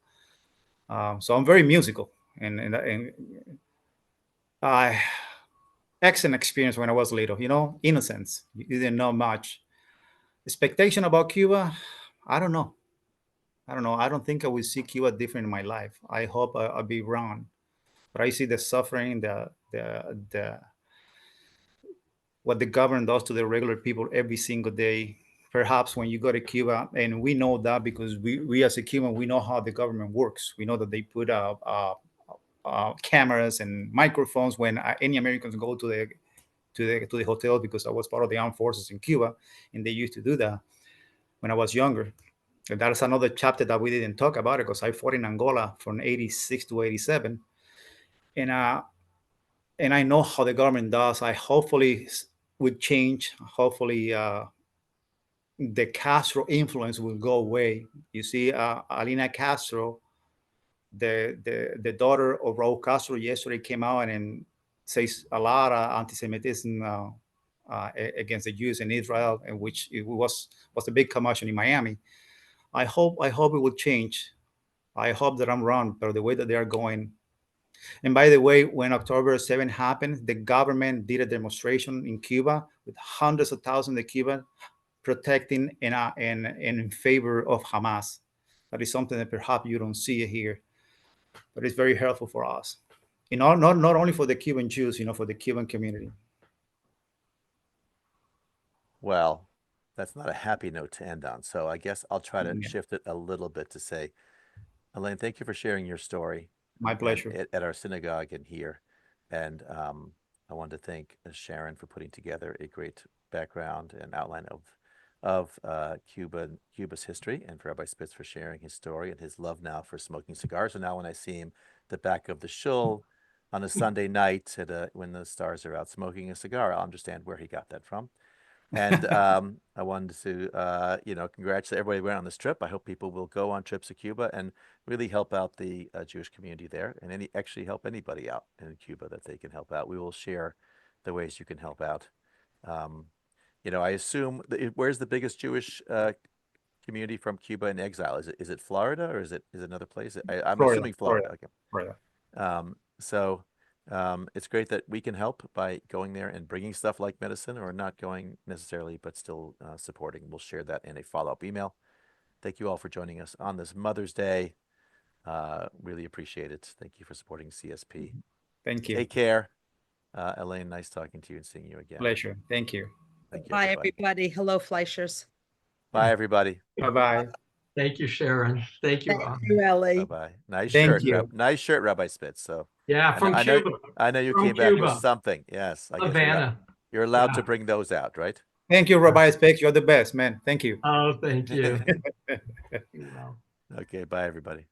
So I'm very musical, and I excellent experience when I was little. Innocence. You didn't know much. Expectation about Cuba, I don't know. I don't think I will see Cuba different in my life. I hope I'll be wrong, but I see the suffering, the what the government does to the regular people every single day. Perhaps when you go to Cuba, and we know that because we as a Cuban, we know how the government works. We know that they put cameras and microphones when any Americans go to the hotel, because I was part of the armed forces in Cuba, and they used to do that when I was younger. And that's another chapter that we didn't talk about it, because I fought in Angola from 86 to 87. And I know how the government does. I hopefully would change. Hopefully the Castro influence will go away. You see, Alina Castro, the daughter of Raul Castro, yesterday came out and says a lot of anti-Semitism against the Jews in Israel, in which it was a big commotion in Miami. I hope it will change. I hope that I'm wrong, but the way that they are going. And by the way, when October 7 happened, the government did a demonstration in Cuba with hundreds of thousands of Cubans protecting and in favor of Hamas. That is something that perhaps you don't see here, but it's very helpful for us. Not only for the Cuban Jews, for the Cuban community. Well, that's not a happy note to end on. So I guess I'll try to Yeah. shift it a little bit to say, Elaine, thank you for sharing your story. My pleasure. At our synagogue and here. And I want to thank Sharon for putting together a great background and outline of of Cuba's history, and for Rabbi Spitz for sharing his story and his love now for smoking cigars. So now when I see him the back of the shul on a Sunday night when the stars are out smoking a cigar, I'll understand where he got that from. And I wanted to, congratulate everybody who went on this trip. I hope people will go on trips to Cuba and really help out the Jewish community there, and actually help anybody out in Cuba that they can help out. We will share the ways you can help out. I assume where's the biggest Jewish community from Cuba in exile? Is it Florida, or is it another place? I'm Florida, assuming Florida. Okay. Florida. So it's great that we can help by going there and bringing stuff like medicine, or not going necessarily, but still supporting. We'll share that in a follow-up email. Thank you all for joining us on this Mother's Day. Really appreciate it. Thank you for supporting CSP. Thank you. Take care. Elaine, nice talking to you and seeing you again. Pleasure. Thank you. Thank you, Bye, everybody. everybody. Hello, Fleischers. Bye, everybody. Bye-bye. Thank you, Sharon. Thank you. Thank you, Ellie. Bye-bye. Nice Thank shirt. you. Nice shirt, Rabbi Spitz. So Yeah, from I Cuba. know you From came back with Cuba. something. Yes, I guess Havana. you're allowed Yeah. to bring those out, right? Thank you, Rabbi Spitz. You're the best, man. Thank you. Oh, thank you. Well. Okay, bye, everybody.